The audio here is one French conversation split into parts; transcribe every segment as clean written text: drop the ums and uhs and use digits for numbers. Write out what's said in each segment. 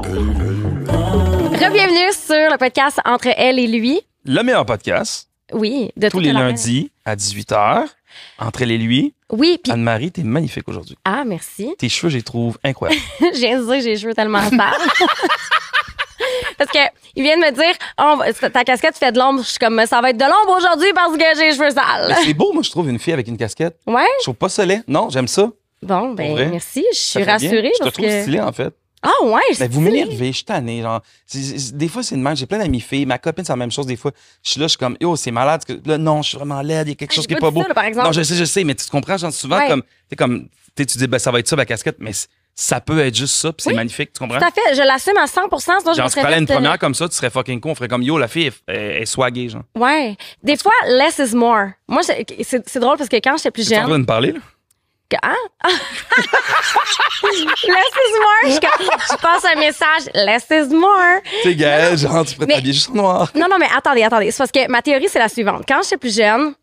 Bienvenue sur le podcast Entre elle et lui. Le meilleur podcast. Oui, de tous les lundis à 18h. Entre elle et lui. Oui, puis Anne-Marie, t'es magnifique aujourd'hui. Ah, merci. Tes cheveux, je les trouve incroyables. Je viens de dire que j'ai les cheveux tellement sales. Parce que il vient de me dire, oh, ta casquette fait de l'ombre. Je suis comme, ça va être de l'ombre aujourd'hui parce que j'ai les cheveux sales. Mais c'est beau, moi, je trouve, une fille avec une casquette. Ouais. Je trouve pas ça laid. Non, j'aime ça. Bon, ben merci. Je suis rassurée. Je te trouve stylé, en fait. Ah ouais, mais vous m'énervez, je suis tannée. Genre, des fois, c'est une même. J'ai plein d'amis filles. Ma copine, c'est la même chose. Des fois, je suis là, je suis comme, yo, c'est malade. Là, non, je suis vraiment laide. Il y a quelque chose qui est pas beau. Ça, là, par exemple. Non, je sais, mais tu comprends, genre, souvent, tu dis, ben, ça va être ça, ma casquette, mais ça peut être juste ça, puis c'est magnifique, tu comprends? Tout à fait, je l'assume à 100%. Sinon, genre, tu prenais une première comme ça, tu serais fucking con. On ferait comme, yo, la fille est swaggée, genre. Ouais. Des fois, less is more. Moi, c'est drôle parce que quand j'étais plus jeune. Tu es en train de me parler, là? Hein? Less is more. Je passe un message. Less is more. Tu sais, Gaël, genre, tu pourrais t'habiller juste en noir. Non, mais attendez. C'est parce que ma théorie, c'est la suivante. Quand j'étais plus jeune,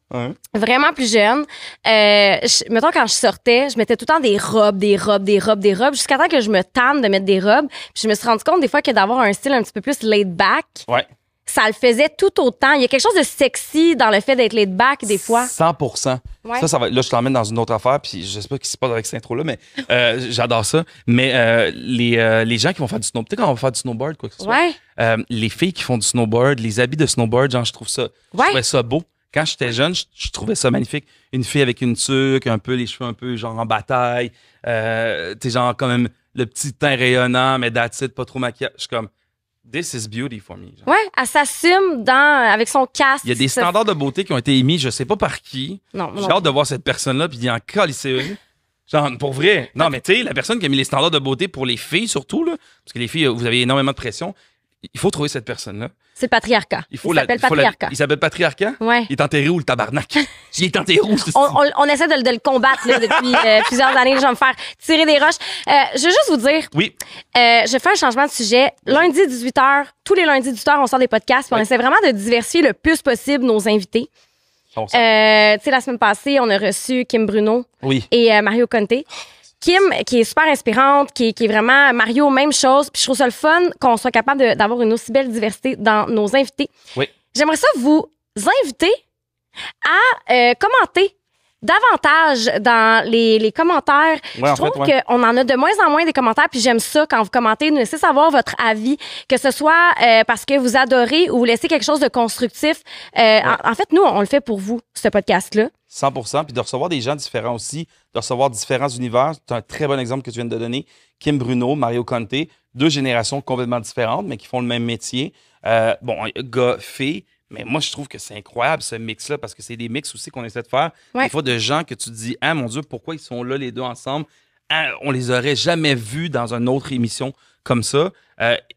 vraiment plus jeune, mettons, quand je sortais, je mettais tout le temps des robes, jusqu'à temps que je me tanne de mettre des robes. Puis je me suis rendu compte des fois que d'avoir un style un petit peu plus laid back. Ouais. Ça le faisait tout autant. Il y a quelque chose de sexy dans le fait d'être laid back, des fois. 100%. Ouais. Ça va. Là, je t'emmène dans une autre affaire, puis je sais pas ce qui se passe avec cette intro-là, mais j'adore ça. Mais les gens qui vont faire du snowboard, tu sais, quand on va faire du snowboard, quoi que ce soit, les filles qui font du snowboard, les habits de snowboard, genre, je trouvais ça beau. Quand j'étais jeune, je trouvais ça magnifique. Une fille avec une tuque, un peu les cheveux un peu genre en bataille, t'es genre quand même le petit teint rayonnant, mais that's it, pas trop maquillage. Je suis comme, this is beauty for me. Genre. Ouais, elle s'assume avec son casque. Il y a des standards de beauté qui ont été émis, je sais pas par qui. J'ai hâte de voir cette personne-là, puis il y a encore lycée. Genre, pour vrai. Non, mais tu sais, la personne qui a mis les standards de beauté pour les filles, surtout, là, parce que les filles, vous avez énormément de pression. Il faut trouver cette personne-là. C'est le patriarcat. Il s'appelle patriarcat. Il s'appelle patriarcat? Ouais. Il est enterré où, le tabarnak? Il est enterré où? On essaie de le combattre là, depuis plusieurs années. Je vais me faire tirer des roches. Je veux juste vous dire, oui. Je fais un changement de sujet. Lundi, 18h, tous les lundis, 18h, on sort des podcasts. Puis on essaie vraiment de diversifier le plus possible nos invités. Tu sais, la semaine passée, on a reçu Kim Bruno et Mario Conte. Kim, qui est super inspirante, qui est vraiment Mario, même chose. Puis je trouve ça le fun qu'on soit capable d'avoir une aussi belle diversité dans nos invités. Oui. J'aimerais ça vous inviter à commenter davantage dans les commentaires. Ouais, je trouve qu'on en a de moins en moins des commentaires, puis j'aime ça quand vous commentez. Nous laissez savoir votre avis, que ce soit parce que vous adorez ou vous laissez quelque chose de constructif. En fait, nous, on le fait pour vous, ce podcast-là. 100%, puis de recevoir des gens différents aussi, de recevoir différents univers. C'est un très bon exemple que tu viens de donner. Kim Bruno, Mario Conte, deux générations complètement différentes, mais qui font le même métier. Gars, filles. Mais moi, je trouve que c'est incroyable, ce mix-là, parce que c'est des mix aussi qu'on essaie de faire. Des fois, de gens que tu te dis, ah, mon Dieu, pourquoi ils sont là, les deux ensemble? Ah, on les aurait jamais vus dans une autre émission comme ça.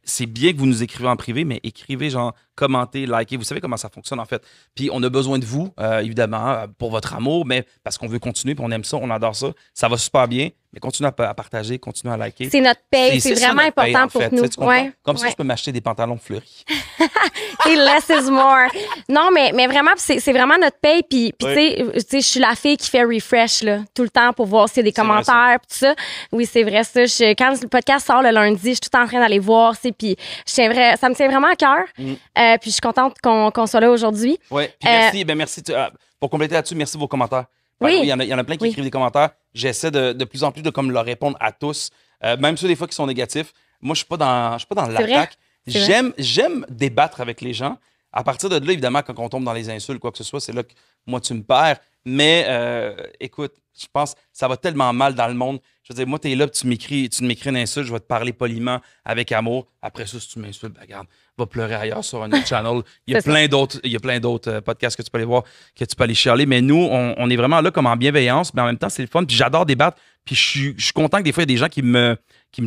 C'est bien que vous nous écrivez en privé, mais écrivez, genre, commentez, likez. Vous savez comment ça fonctionne, en fait. Puis, on a besoin de vous, évidemment, pour votre amour, mais parce qu'on veut continuer, puis on aime ça, on adore ça. Ça va super bien, mais continuez à partager, continuez à liker. C'est notre paye, c'est vraiment important pour nous. Comme ça, je peux m'acheter des pantalons fleuris. Et less is more. Non, mais vraiment, c'est vraiment notre paye. Puis tu sais, je suis la fille qui fait refresh là, tout le temps pour voir s'il y a des commentaires, tout ça. Oui, c'est vrai ça. Quand le podcast sort le lundi, je suis tout en train d'aller voir. Puis ça me tient vraiment à cœur. Puis je suis contente qu'on soit là aujourd'hui. Oui. Puis merci. Pour compléter là-dessus, merci de vos commentaires. Oui. Il y en a plein qui écrivent des commentaires. J'essaie de plus en plus de comme leur répondre à tous, même ceux des fois qui sont négatifs. Moi, je suis pas dans l'attaque. J'aime débattre avec les gens. À partir de là, évidemment, quand on tombe dans les insultes, quoi que ce soit, c'est là que moi, tu me perds. Mais écoute, je pense que ça va tellement mal dans le monde. Je veux dire, moi, tu es là, tu m'écris une insulte, je vais te parler poliment, avec amour. Après ça, si tu m'insultes, ben, regarde, va pleurer ailleurs sur un autre channel. Il y a plein d'autres podcasts que tu peux aller voir, que tu peux aller chialer. Mais nous, on est vraiment là comme en bienveillance, mais en même temps, c'est le fun. Puis j'adore débattre. Puis je suis content que des fois, il y a des gens qui me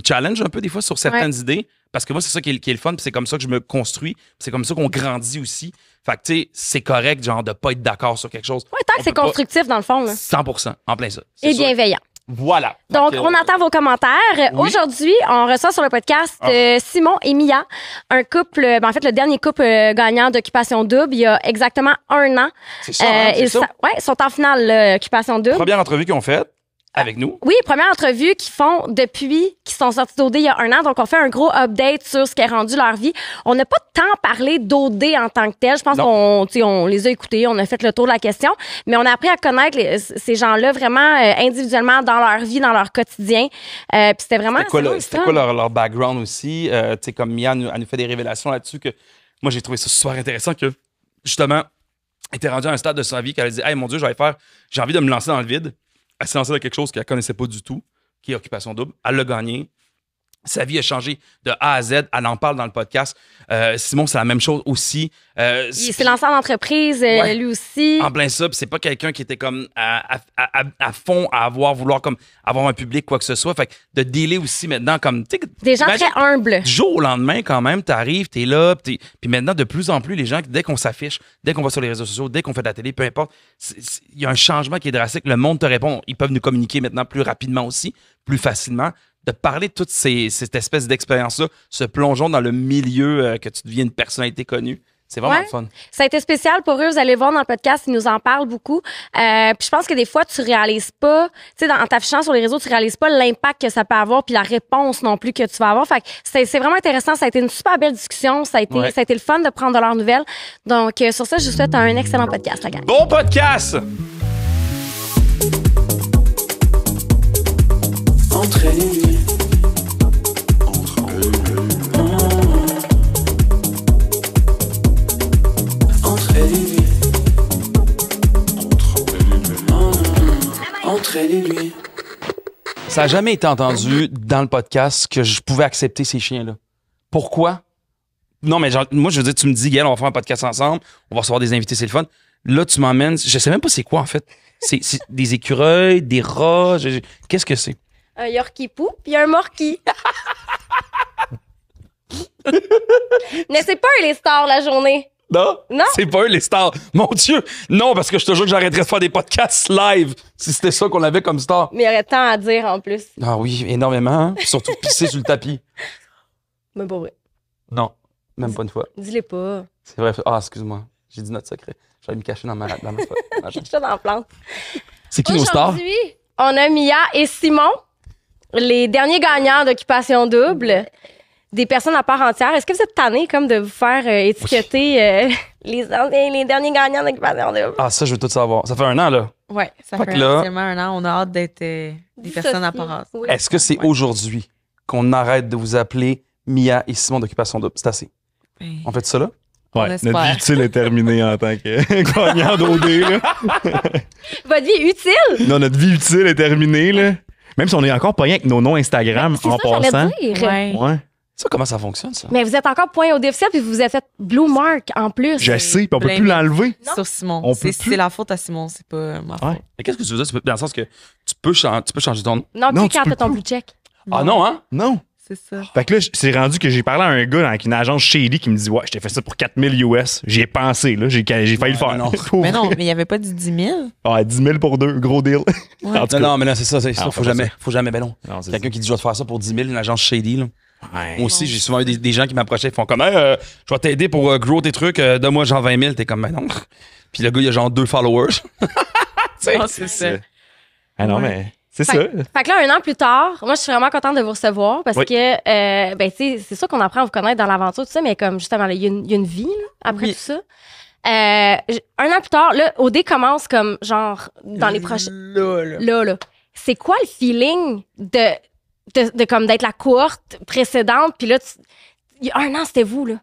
challenge un peu des fois sur certaines idées. Parce que moi, c'est ça qui est le fun, puis c'est comme ça que je me construis, puis c'est comme ça qu'on grandit aussi. Fait que, tu sais, c'est correct, genre, de pas être d'accord sur quelque chose. Oui, tant que c'est constructif, dans le fond. Là. 100%, en plein ça. Et bienveillant. Voilà. Donc, on attend vos commentaires. Oui. Aujourd'hui, on reçoit sur le podcast Simon et Mia, un couple, en fait, le dernier couple gagnant d'Occupation Double, il y a exactement 1 an. C'est ça, c'est ça. Ouais, ils sont en finale, Occupation Double. Première entrevue qu'ils ont faite. avec nous. Oui, première entrevue qu'ils font depuis qu'ils sont sortis d'OD il y a 1 an. Donc, on fait un gros update sur ce qui est rendu leur vie. On n'a pas tant parlé d'OD en tant que tel. Je pense qu'on les a écoutés, on a fait le tour de la question. Mais on a appris à connaître ces gens-là vraiment individuellement dans leur vie, dans leur quotidien. Puis c'était vraiment... C'était quoi leur background aussi? Tu sais, comme Mia elle nous fait des révélations là-dessus que moi, j'ai trouvé ça super intéressant que, justement, elle était rendue à un stade de sa vie qu'elle a dit « Hey, mon Dieu, j'ai envie de me lancer dans le vide. » Elle s'est lancée dans quelque chose qu'elle ne connaissait pas du tout, qui est Occupation Double. Elle l'a gagné. Sa vie a changé de A à Z. Elle en parle dans le podcast. Simon, c'est la même chose aussi. Il s'est lancé en entreprise, lui aussi. En plein ça. Puis c'est pas quelqu'un qui était comme à fond à vouloir comme avoir un public, quoi que ce soit. Fait que de dealer aussi maintenant comme... Des gens très humbles. Du jour au lendemain, quand même, t'arrives, t'es là. Puis maintenant, de plus en plus, les gens, dès qu'on s'affiche, dès qu'on va sur les réseaux sociaux, dès qu'on fait de la télé, peu importe, il y a un changement qui est drastique. Le monde te répond. Ils peuvent nous communiquer maintenant plus rapidement aussi, plus facilement. De parler de toute cette espèce d'expérience-là, se plongeons dans le milieu que tu deviens une personnalité connue. C'est vraiment fun. Ça a été spécial pour eux. Vous allez voir dans le podcast, ils nous en parlent beaucoup. Puis je pense que des fois, tu réalises pas, tu sais, en t'affichant sur les réseaux, tu réalises pas l'impact que ça peut avoir puis la réponse non plus que tu vas avoir. Fait que c'est vraiment intéressant. Ça a été une super belle discussion. Ça a été le fun de prendre de leurs nouvelles. Donc, sur ça, je vous souhaite un excellent podcast, la gang. Bon podcast! Entre elle et lui. Entre elle et lui. Entre elle et lui. Ça n'a jamais été entendu dans le podcast que je pouvais accepter ces chiens-là. Pourquoi? Non, mais genre, moi, je veux dire, tu me dis, Gaël, on va faire un podcast ensemble, on va recevoir des invités, c'est le fun. Là, tu m'emmènes, je sais même pas c'est quoi, en fait. C'est des écureuils, des rats, qu'est-ce que c'est? Un Yorkie pou puis un Morkie. Mais c'est pas eux les stars la journée. Non? Non? C'est pas eux les stars. Mon Dieu! Non, parce que je te jure que j'arrêterais de faire des podcasts live si c'était ça qu'on avait comme star. Mais il y aurait tant à dire en plus. Ah oui, énormément. Hein? Surtout pisser sur le tapis. Mais pas vrai. Non, même pas une fois. Dis-les pas. C'est vrai. Ah, excuse-moi. J'ai dit notre secret. J'allais me cacher dans ma Cache ça dans la plante. C'est qui nos stars? Aujourd'hui, on a Mia et Simon, les derniers gagnants d'Occupation Double. Des personnes à part entière. Est-ce que vous êtes tannés comme de vous faire étiqueter les derniers gagnants d'Occupation Double? Ah, ça, je veux tout savoir. Ça fait 1 an, là. Oui, ça fait effectivement 1 an. On a hâte d'être des personnes à part entière. Oui. Est-ce que c'est aujourd'hui qu'on arrête de vous appeler Mia et Simon d'Occupation Double? C'est assez. Oui. On fait ça, là? Ouais, notre vie utile est terminée en tant que gagnant d'OD, là. Votre vie utile? Non, notre vie utile est terminée, là. Même si on est encore pas rien avec nos noms Instagram en passant. Ouais. Ça, comment ça fonctionne, ça? Mais vous êtes encore point au officiel puis vous vous êtes fait Blue Mark en plus. Je sais, puis on peut plus l'enlever. Sur Simon. On peut plus. C'est la faute à Simon, c'est pas ma faute. Mais qu'est-ce que tu veux dire? Dans le sens que tu peux changer ton nom? Non, Non, plus tu quand peux t'as ton plus. blue check. Ah non, hein? Non. C'est ça. Fait que là, c'est rendu que j'ai parlé à un gars avec une agence shady qui me dit ouais, je t'ai fait ça pour 4000 US. J'y ai pensé, là. J'ai failli le faire. non. Mais non, mais il n'y avait pas dit 10 000. Ah, 10 000 pour 2, gros deal. En tout cas. Non, mais là, c'est ça. Ah, Faut jamais, ben non. Non, c'est Quelqu'un qui dit je vais te faire ça pour 10 000, une agence shady, là. Ouais. Moi aussi, j'ai souvent eu des gens qui m'approchaient et font comme, hey, je vais t'aider pour grow tes trucs, donne-moi genre 20 000. T'es comme, ben non. Puis le gars, il a genre 2 followers. Non, c'est ça. Ah non, mais c'est ça. Fait que là, 1 an plus tard, moi, je suis vraiment contente de vous recevoir parce que, ben, tu sais, c'est sûr qu'on apprend à vous connaître dans l'aventure, tout ça, mais comme justement, il y a une vie là, après tout ça. 1 an plus tard, là, OD commence comme genre dans les prochains. Là. C'est quoi le feeling de comme d'être la cohorte précédente, puis là, il y a 1 an, c'était vous, là.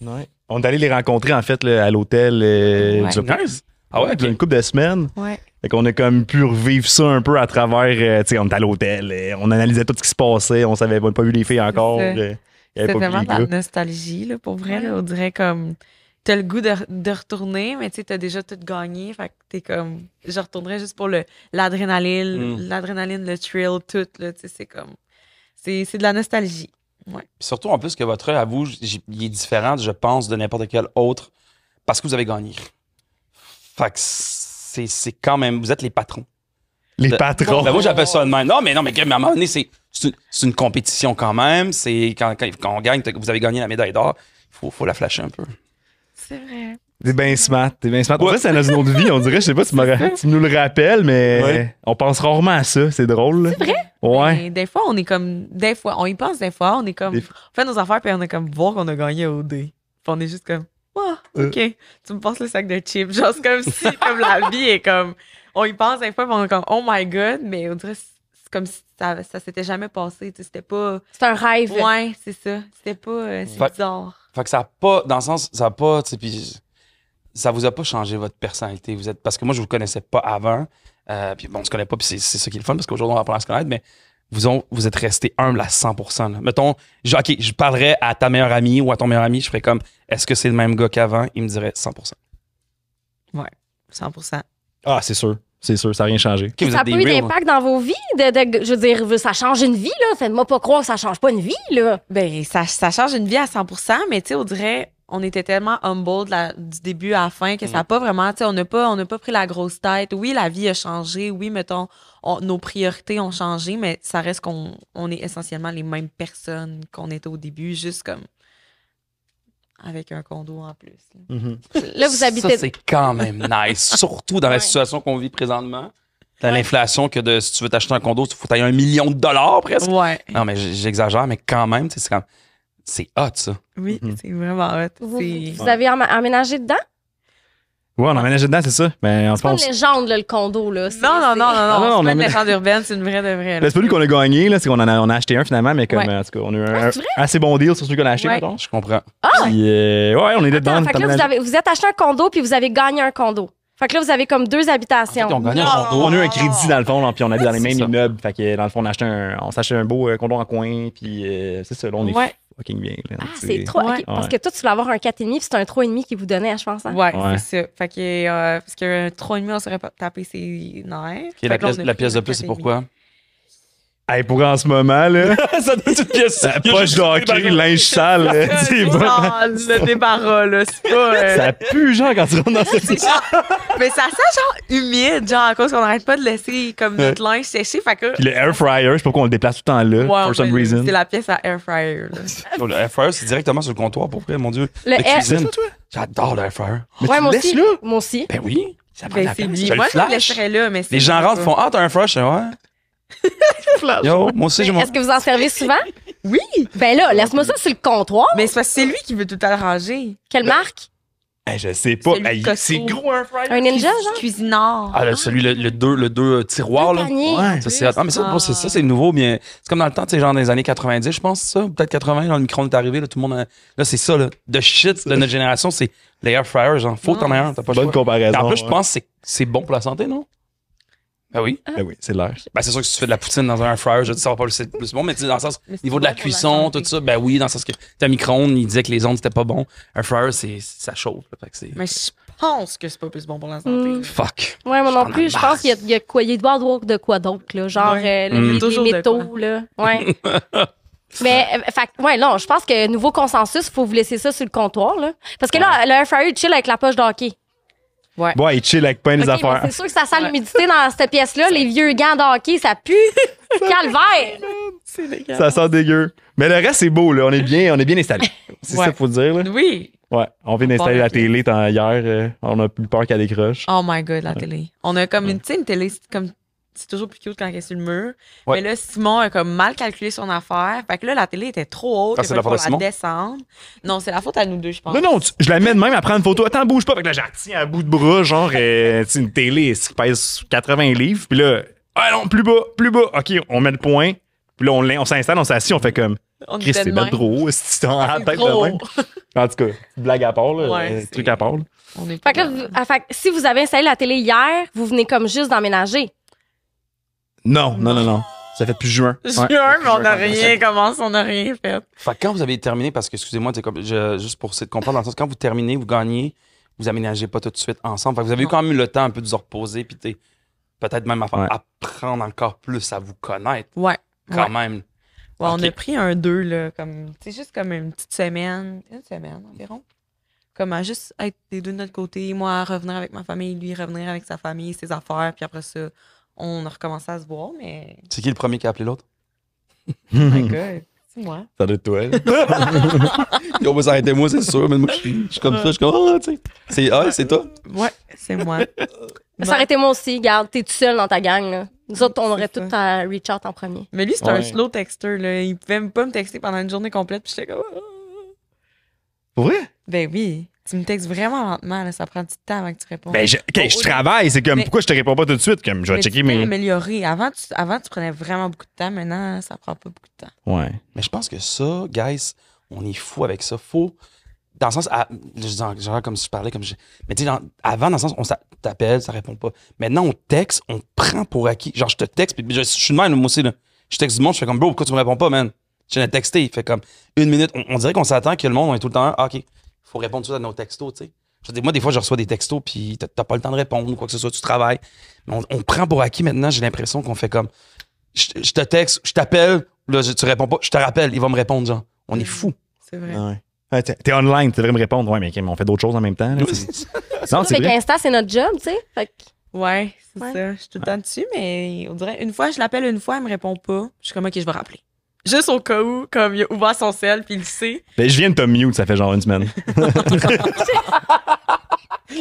Ouais. On est allé les rencontrer, en fait, là, à l'hôtel. Nice. Ah ouais, une couple de semaines. Ouais. Fait qu'on a comme pu revivre ça un peu à travers, tu sais, on était à l'hôtel, on analysait tout ce qui se passait, on savait pas vu les filles encore. C'est Il y avait C'est pas vu vraiment les de la gars. nostalgie, là, pour vrai. Là, on dirait comme. T'as le goût de retourner, mais tu sais, t'as déjà tout gagné. Fait que t'es comme. Je retournerais juste pour l'adrénaline, le thrill, tout. Là, tu sais, c'est comme. C'est de la nostalgie. Ouais. Puis surtout, en plus, que votre œil à vous, il est différent, je pense, de n'importe quel autre parce que vous avez gagné. Fait que c'est quand même. Vous êtes les patrons. Les patrons. Ben moi, j'appelle ça de même. Non, mais à un moment donné, c'est une compétition quand même. C'est quand on gagne, vous avez gagné la médaille d'or, il faut la flasher un peu. C'est vrai. T'es bien smart. En fait, c'est dans une autre vie, on dirait. Je sais pas, tu nous le rappelles, mais on pense rarement à ça. C'est drôle. Là. C'est vrai? Ouais. Mais des fois, on est comme. Des fois, on y pense des fois. On est comme. On fait nos affaires, puis on est comme voir qu'on a gagné au dé. Puis on est juste comme. OK. Tu me passes le sac de chips. Genre, c'est comme si comme la vie est comme. On y pense des fois, puis on est comme oh my God, mais on dirait c'est comme si ça s'était jamais passé. C'était pas. C'est un rêve. Ouais, c'est ça. C'était pas. C'est bizarre. Fait que ça a pas. Dans le sens, ça a pas. Tu sais, puis ça vous a pas changé votre personnalité. Parce que moi, je vous connaissais pas avant. Puis bon, on se connaît pas, puis c'est ça qui est le fun, parce qu'aujourd'hui, on va apprendre à se connaître, mais vous êtes resté humble à 100%. Là. Mettons, OK, je parlerais à ta meilleure amie ou à ton meilleur ami, je ferais comme, est-ce que c'est le même gars qu'avant? Il me dirait 100%. Ouais, 100%. Ah, c'est sûr, ça n'a rien changé. Okay, ça a pas eu d'impact dans vos vies? Je veux dire, ça change une vie, là. Faites-moi pas croire que ça change pas une vie, là. Ben, ça change une vie à 100%, mais tu sais, on dirait, on était tellement humble du début à la fin que ça n'a pas vraiment, tu sais, on n'a pas pris la grosse tête. Oui, la vie a changé. Oui, mettons, nos priorités ont changé, mais ça reste qu'on est essentiellement les mêmes personnes qu'on était au début, juste comme avec un condo en plus. Là, là vous habitez... Ça, c'est quand même nice. Surtout dans la situation qu'on vit présentement. T'as l'inflation que si tu veux t'acheter un condo, il faut t'ailler $1 million presque. Ouais. Non, mais j'exagère, mais quand même, c'est comme... C'est hot, ça. Oui, c'est vraiment hot. Vous avez aménagé dedans? Ouais, on a aménagé dedans, c'est ça. Mais c'est pas une légende, là, le condo. Là. Non. C'est pas une légende urbaine, c'est une vraie de vraie. C'est pas lui qu'on a gagné, là, c'est qu'on on a acheté un finalement, mais comme, en tout cas, on a eu un assez bon deal sur celui qu'on a acheté, mettons. Je comprends. Puis, ouais, on est dedans. Fait que là, vous êtes acheté un condo, puis vous avez gagné un condo. Fait que là, vous avez comme 2 habitations. En fait, on gagné un condo. On a eu un crédit dans le fond, puis on habite dans les mêmes immeubles. Fait que dans le fond, on s'est acheté un beau condo en coin, puis c'est ça, là, on est fucking bien. Là, c'est trop. Okay. Parce que toi, tu voulais avoir un 4,5, puis c'est un 3,5 qui vous donnait, je pense. Hein? Ouais, c'est ça. Fait que, parce qu'un 3,5, on serait pas tapé ses nerfs. Okay, la pièce de plus, c'est pourquoi? Hey, pour en ce moment, là. Ça donne une pièce. Poche de hockey, linge sale. C'est bon. Le débarras, là. C'est pas. Ça pue, genre, quand tu rentres dans cette Mais ça sent, genre, humide, genre, à cause qu'on n'arrête pas de laisser, comme, notre linge sécher. Fait que. Puis le air fryer, c'est pourquoi on le déplace tout le temps là, for some reason. C'est la pièce à air fryer, là. Le air fryer, c'est directement sur le comptoir, pour vrai, mon Dieu. La cuisine. J'adore le air fryer. Ouais, moi aussi. Moi aussi. Ben oui. Ça prend la place. Moi, je le laisserais là, mais les gens rentrent, font t'as un fry, je fais ouais. Yo, moi aussi, j'ai mon. Est-ce que vous en servez souvent? Oui. Ben là, laisse-moi ça sur le comptoir. Mais c'est parce que c'est lui qui veut tout le temps le ranger. Quelle marque? Hey, je sais pas. Hey, c'est gros un fryer. Un Ninja, genre? Cuisinard. Ah, celui, le deux tiroirs, là. Ouais. Ça, c'est... Ah, mais ça, c'est nouveau, mais c'est comme dans le temps, tu sais, genre dans les années 90, je pense, ça. Peut-être 80, quand le micro-ondes est arrivé, là, tout le monde. Là, c'est ça, là. De shit de notre génération, c'est les air fryers, genre. Faut t'en avoir un, t'as pas le choix. Bonne comparaison. En plus, je pense que c'est bon pour la santé, non? Ben oui. Ben oui, c'est l'air. Ben c'est sûr que si tu fais de la poutine dans un air fryer, je dis ça va pas le plus bon, mais tu sais, dans le sens, niveau de la cuisson, tout ça, ben oui, dans le sens que t'as un micro-ondes, il disait que les ondes c'était pas bon. Un fryer, ça chauffe. Là, fait que c'est... Mais je pense que c'est pas plus bon pour la santé. Fuck. Ouais, moi non plus, je pense qu'il y a quoi, il doit y avoir de quoi d'autre, là. Genre, les métaux, là. Ouais. Mais, ouais, non, je pense que nouveau consensus, il faut vous laisser ça sur le comptoir, là. Parce que là, le air fryer chill avec la poche de hockey. Ouais. Ouais, il chill avec plein des affaires. C'est sûr que ça sent l'humidité dans cette pièce-là. Les vieux gants de hockey, ça pue. Calvaire! C'est dégueulasse. Ça sent dégueu. Mais le reste, c'est beau, là. On est bien installé. C'est ça qu'il faut dire, là. Oui. Ouais. On vient d'installer la télé hier. On a plus peur qu'elle décroche. Oh my God, la télé. On a comme une télé, c'est toujours plus cute quand elle est sur le mur. Ouais. Mais là, Simon a comme mal calculé son affaire. Fait que là, la télé était trop haute. Ah, c'est la faute de Simon? Descendre. Non, c'est la faute à nous deux, je pense. Non, je la mets de même à prendre une photo. Attends, bouge pas. Fait que là, j'en tiens à bout de bras, genre, une télé qui pèse 80 livres. Puis là, ah non, plus bas. OK, on met le point. Puis là, on s'installe, on s'assit, on fait comme. Chris, c'est pas trop haut. Si tu t'en la tête de même. En tout cas, blague à part, là. Ouais, truc à part, là. Fait que là, si vous avez installé la télé hier, vous venez comme juste d'emménager. Non. Ça fait depuis juin. Juin, mais on n'a rien commencé, on n'a rien fait. Fait que quand vous avez terminé, parce que, excusez-moi, juste pour essayer de comprendre, dans le sens, quand vous terminez, vous gagnez, vous aménagez pas tout de suite ensemble. Fait que vous avez eu quand même eu le temps un peu de vous reposer, puis peut-être même apprendre encore plus à vous connaître. Ouais. Quand même. Ouais, on a pris un 2, là, comme, c'est juste comme une petite semaine, environ. Comme à juste être les deux de notre côté, moi à revenir avec ma famille, lui revenir avec sa famille, ses affaires, puis après ça, on a recommencé à se voir, mais. C'est qui le premier qui a appelé l'autre? Oh my God. Ouais. Ça doit être toi. Yo, moi, ça arrêtait moi, c'est sûr. Mais moi, je suis comme ça. Je suis comme, ah, tu sais. C'est toi. Ouais, c'est moi. Ça aurait été moi aussi. Regarde, t'es tout seul dans ta gang. Là. Nous autres, on aurait tout à reach out en premier. Mais lui, c'est un slow texter. Là. Il pouvait même pas me texter pendant une journée complète. Puis j'étais comme. Pour vrai? Ben oui. Tu me textes vraiment lentement. Là. Ça prend du temps avant que tu réponds. Ben, je travaille. C'est comme, pourquoi je te réponds pas tout de suite? Comme, je vais checker mes. Améliorer. Avant, tu prenais vraiment beaucoup de temps. Maintenant, ça prend pas beaucoup de temps. Ouais. Mais je pense que ça, guys, on est fou avec ça. Faut. Dans le sens. Genre, comme si je parlais, comme je. Mais tu sais, avant, dans le sens, on t'appelle, ça répond pas. Maintenant, on texte, on prend pour acquis. Genre, je te texte, puis je suis de même, moi aussi, là. Je texte du monde, je fais comme, bro, pourquoi tu me réponds pas, man? Je viens de texter. Il fait comme une minute. On dirait qu'on s'attend que le monde, on est tout le temps, OK, il faut répondre tout à nos textos, tu sais. Je veux dire, moi, des fois, je reçois des textos, puis t'as pas le temps de répondre ou quoi que ce soit, tu travailles. Mais on prend pour acquis maintenant, j'ai l'impression qu'on fait comme, je te texte, je t'appelle, là, tu réponds pas, je te rappelle, il va me répondre, genre. On est fou. C'est vrai. Ouais, t'es online, tu devrais me répondre. Ouais, mais on fait d'autres choses en même temps. Là, Non, c'est vrai. Insta, c'est notre job, tu sais. Ouais, c'est ça. Je suis tout le temps dessus, mais on dirait, une fois, je l'appelle une fois, elle me répond pas. Je suis comme, OK, je vais rappeler. Juste au cas où, comme il a ouvert son sel, puis il le sait. Ben, je viens de te mute, ça fait genre une semaine.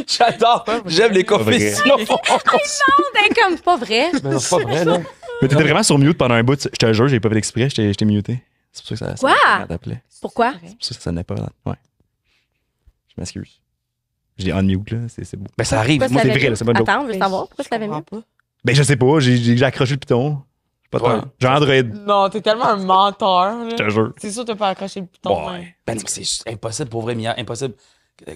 J'adore. J'aime les confessions. Non, comme, c'est pas vrai. Mais non, c'est pas vrai, là. Mais t'étais vraiment sur mute pendant un bout. Je te jure, j'ai pas fait exprès, je t'ai muté. C'est pour ça que ça. Quoi? Ça t'appelait. Pourquoi? C'est pour ça que ça sonnait pas. Ouais. Je m'excuse. Je dis unmute, là. C'est beau. Ben, ça arrive. Moi, c'est vrai, là. C'est pas une joke. Attends, je veux savoir pourquoi tu l'avais mis. Ben, je sais pas. J'ai accroché le piton. Pas trop. J'ai Android. Non, t'es tellement un menteur. Là. Je te jure. C'est sûr que t'as pas accroché le piton. Ouais. Ben, c'est impossible pour vrai, Mia. Impossible.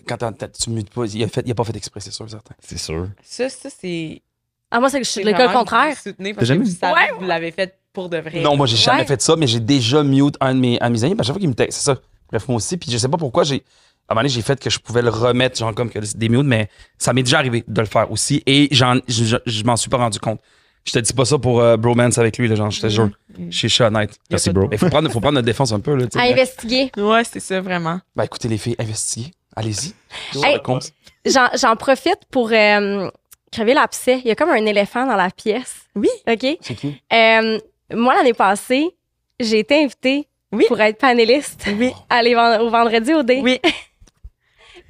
Quand tu mutes pas, il a pas fait exprès, c'est sûr, certain. C'est sûr. Ça, c'est. Ah, moi, c'est que je suis de l'école contraire. Parce que vous savez que vous l'avez fait pour de vrai. Non, moi, j'ai jamais fait ça, mais j'ai déjà mute un de mes amis. À chaque fois qu'il me texte, c'est ça. Bref, moi aussi. Puis je sais pas pourquoi, à un moment donné, j'ai fait que je pouvais le remettre, genre comme que des mutes, mais ça m'est déjà arrivé de le faire aussi. Et je m'en suis pas rendu compte. Je te dis pas ça pour bromance avec lui, là, genre, je te jure. Je suis honnête. Merci, bro. Mais faut prendre notre défense un peu, là. À investiguer. Ouais, c'est ça, vraiment. Ben, écoutez, les filles, investiguez. Allez-y. Hey, j'en profite pour crever l'abcès. Il y a comme un éléphant dans la pièce. Oui. OK? C'est qui? Moi, l'année passée, j'ai été invitée pour être panéliste à aller au Vendredi au dé. Oui.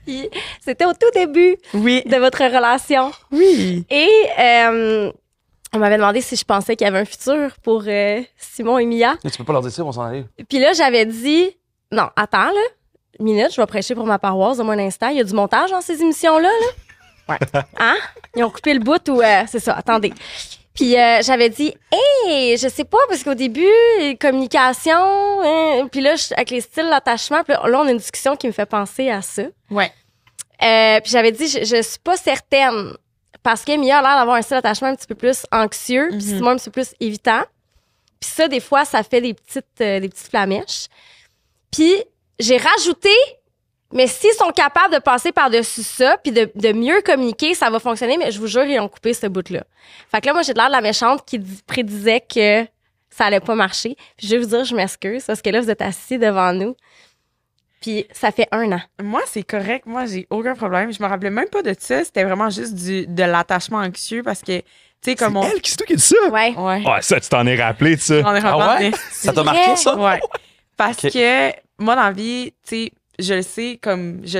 Puis, c'était au tout début de votre relation. Oui. Et on m'avait demandé si je pensais qu'il y avait un futur pour Simon et Mia. Mais tu peux pas leur dire ça, on s'en aller. Puis là, j'avais dit, non, attends, là, une minute, je vais prêcher pour ma paroisse, de mon instant. Il y a du montage dans ces émissions-là, là? Ouais. Hein? Ils ont coupé le bout ou... c'est ça, attendez. Puis j'avais dit, hey, je sais pas, parce qu'au début, communication, puis là, avec les styles d'attachement, puis là, on a une discussion qui me fait penser à ça. Ouais. Puis j'avais dit, je suis pas certaine, parce que Mia a l'air d'avoir un style d'attachement un petit peu plus anxieux, puis Simon un petit peu plus évitant. Puis ça, des fois, ça fait des petites flamèches. Puis j'ai rajouté, mais s'ils sont capables de passer par-dessus ça puis de mieux communiquer, ça va fonctionner. Mais je vous jure, ils ont coupé ce bout-là. Fait que là, moi, j'ai de l'air de la méchante qui prédisait que ça allait pas marcher. Puis je vais vous dire, je m'excuse parce que là, vous êtes assis devant nous. Puis ça fait 1 an. Moi, c'est correct. Moi, j'ai aucun problème. Je me rappelais même pas de ça. C'était vraiment juste de l'attachement anxieux parce que, tu sais, comme on... C'est toi qui dis ça? Ouais. Ah, ça, tu t'en es rappelé de ça. On est rappelé. Ça t'a marqué, ça? Ouais. Parce que, moi, dans la vie, tu sais, je le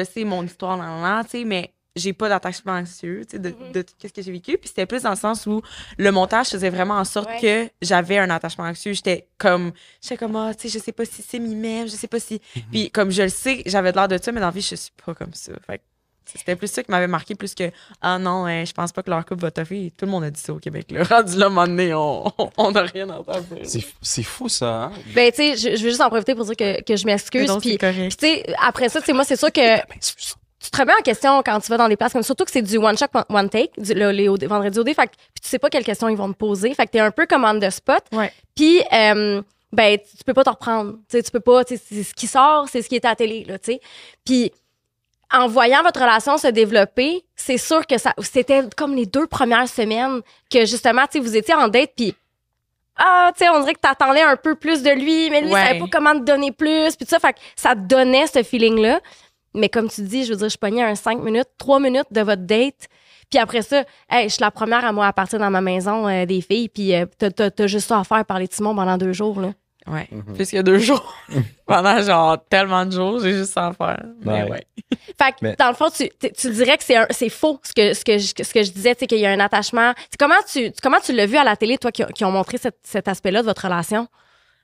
sais mon histoire tu sais, mais j'ai pas d'attachement anxieux, tu sais, de tout ce que j'ai vécu. Puis c'était plus dans le sens où le montage faisait vraiment en sorte que j'avais un attachement anxieux. J'étais comme, tu sais, je sais pas si c'est mi-même, je sais pas si. Puis comme je le sais, j'avais de l'air de ça, mais dans la vie, je suis pas comme ça. Fait que c'était plus ça qui m'avait marqué, plus que, ah non, je pense pas que leur couple va toffer. Tout le monde a dit ça au Québec, là. Rendu là, un moment donné, on n'a rien à entendre. C'est fou, ça, hein? Ben, tu sais, je veux juste en profiter pour dire que je m'excuse. Puis, tu sais, après ça, tu sais, moi, c'est sûr que tu te remets en question quand tu vas dans des places comme surtout que c'est du one shot, one take, les vendredis au dé. Fait que puis tu sais pas quelles questions ils vont te poser. Fait que t'es un peu comme on the spot. Ouais. Puis, ben, tu peux pas te reprendre. Tu sais, tu peux pas, tu sais, c'est ce qui sort, c'est ce qui est à la télé, là, tu sais. Puis, en voyant votre relation se développer, c'est sûr que c'était comme les 2 premières semaines que justement, tu sais, vous étiez en date, puis tu sais, on dirait que t'attendais un peu plus de lui, mais lui, il savait pas comment te donner plus, puis tout ça, fait que ça te donnait ce feeling-là. Mais comme tu dis, je veux dire, je pognais un 5 minutes, 3 minutes de votre date, puis après ça, hey, je suis la première à moi à partir dans ma maison des filles, puis t'as juste ça à faire, parler de Simon pendant 2 jours, là. Ouais. Plus que 2 jours. Pendant genre tellement de jours, j'ai juste ça à faire. Mais ouais. Fait que, dans le fond, tu dirais que c'est faux, ce que je disais, tu sais, qu'il y a un attachement. Comment tu l'as vu à la télé, toi, qui ont montré cet aspect-là de votre relation?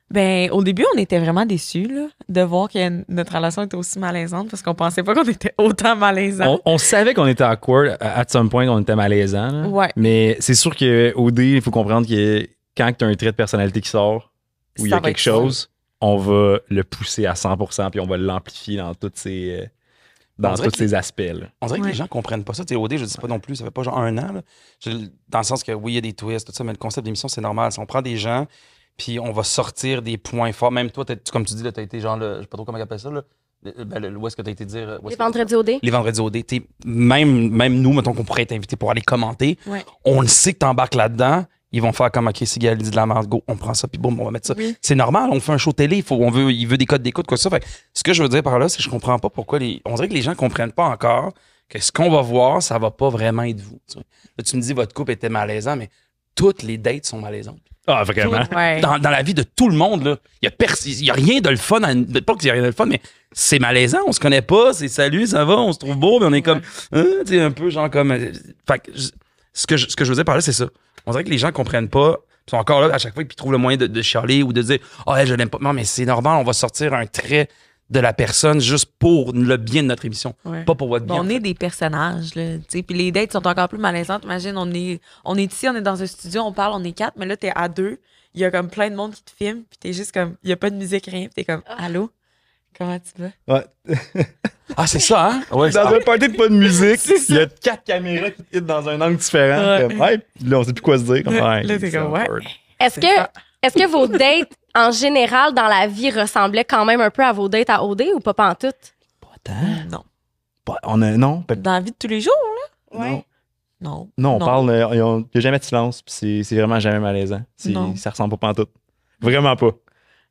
Ben, au début, on était vraiment déçus, là, de voir que notre relation était aussi malaisante parce qu'on pensait pas qu'on était autant malaisant. On savait qu'on était awkward. À some point, on était malaisant. Là. Ouais. Mais c'est sûr que OD, il faut comprendre que quand tu as un trait de personnalité qui sort, où il y a quelque chose, on va le pousser à 100% puis on va l'amplifier dans tous ces aspects. Là. On dirait que les gens comprennent pas ça. Tu sais, OD, je dis pas non plus, ça fait pas genre 1 an. Là. Dans le sens que oui, il y a des twists, tout ça, mais le concept d'émission, c'est normal. Si on prend des gens, puis on va sortir des points forts. Même toi, comme tu dis, tu as été genre, je sais pas trop comment on appelle ça, là. Où est-ce que tu as été dire? Les vendredis OD. Les vendredis OD. Même nous, mettons qu'on pourrait être invités pour aller commenter. Ouais. On le sait que tu embarques là-dedans. Ils vont faire comme, OK, si Gaël dit de la merde, go, on prend ça, puis boum, on va mettre ça. Oui. C'est normal, on fait un show télé, il veut des codes d'écoute, quoi ça. Fait, ce que je veux dire par là, c'est que je comprends pas pourquoi on dirait que les gens comprennent pas encore que ce qu'on va voir, ça va pas vraiment être vous. Là, tu me dis, votre couple était malaisant, mais toutes les dates sont malaisantes. Ah, vraiment? Dans la vie de tout le monde, là. Il y a rien de le fun. Pas qu'il y a rien de le fun, mais c'est malaisant. On se connaît pas. C'est salut, ça va, on se trouve beau, mais on est comme, tu sais, un peu genre comme. Fait que, ce que je veux dire par là, c'est ça. On dirait que les gens comprennent pas. Ils sont encore là à chaque fois, puis ils trouvent le moyen de chialer ou de dire, je l'aime pas. Non, mais c'est normal, on va sortir un trait de la personne juste pour le bien de notre émission, pas pour votre bien. On est des personnages, là, tu sais, puis les dates sont encore plus malaisantes. Imagine, on est ici, on est dans un studio, on parle, on est 4, mais là, t'es à 2, il y a comme plein de monde qui te filme, puis t'es juste comme, il y a pas de musique, rien, puis t'es comme, allô? Comment tu vas? Ouais. C'est ça, hein? Ouais, dans un party de pas de musique, il y a 4 caméras qui te hit dans un angle différent. Comme, là, on sait plus quoi se dire. Comme, là, t'es comme, Est-ce que vos dates, en général, dans la vie, ressemblaient quand même un peu à vos dates à OD ou pas pantoute? Pas tant. Non. Non. Dans la vie de tous les jours, là? Ouais. Non. Non, on parle, il n'y a jamais de silence, puis c'est vraiment jamais malaisant. Ça ressemble pas pantoute. Vraiment pas.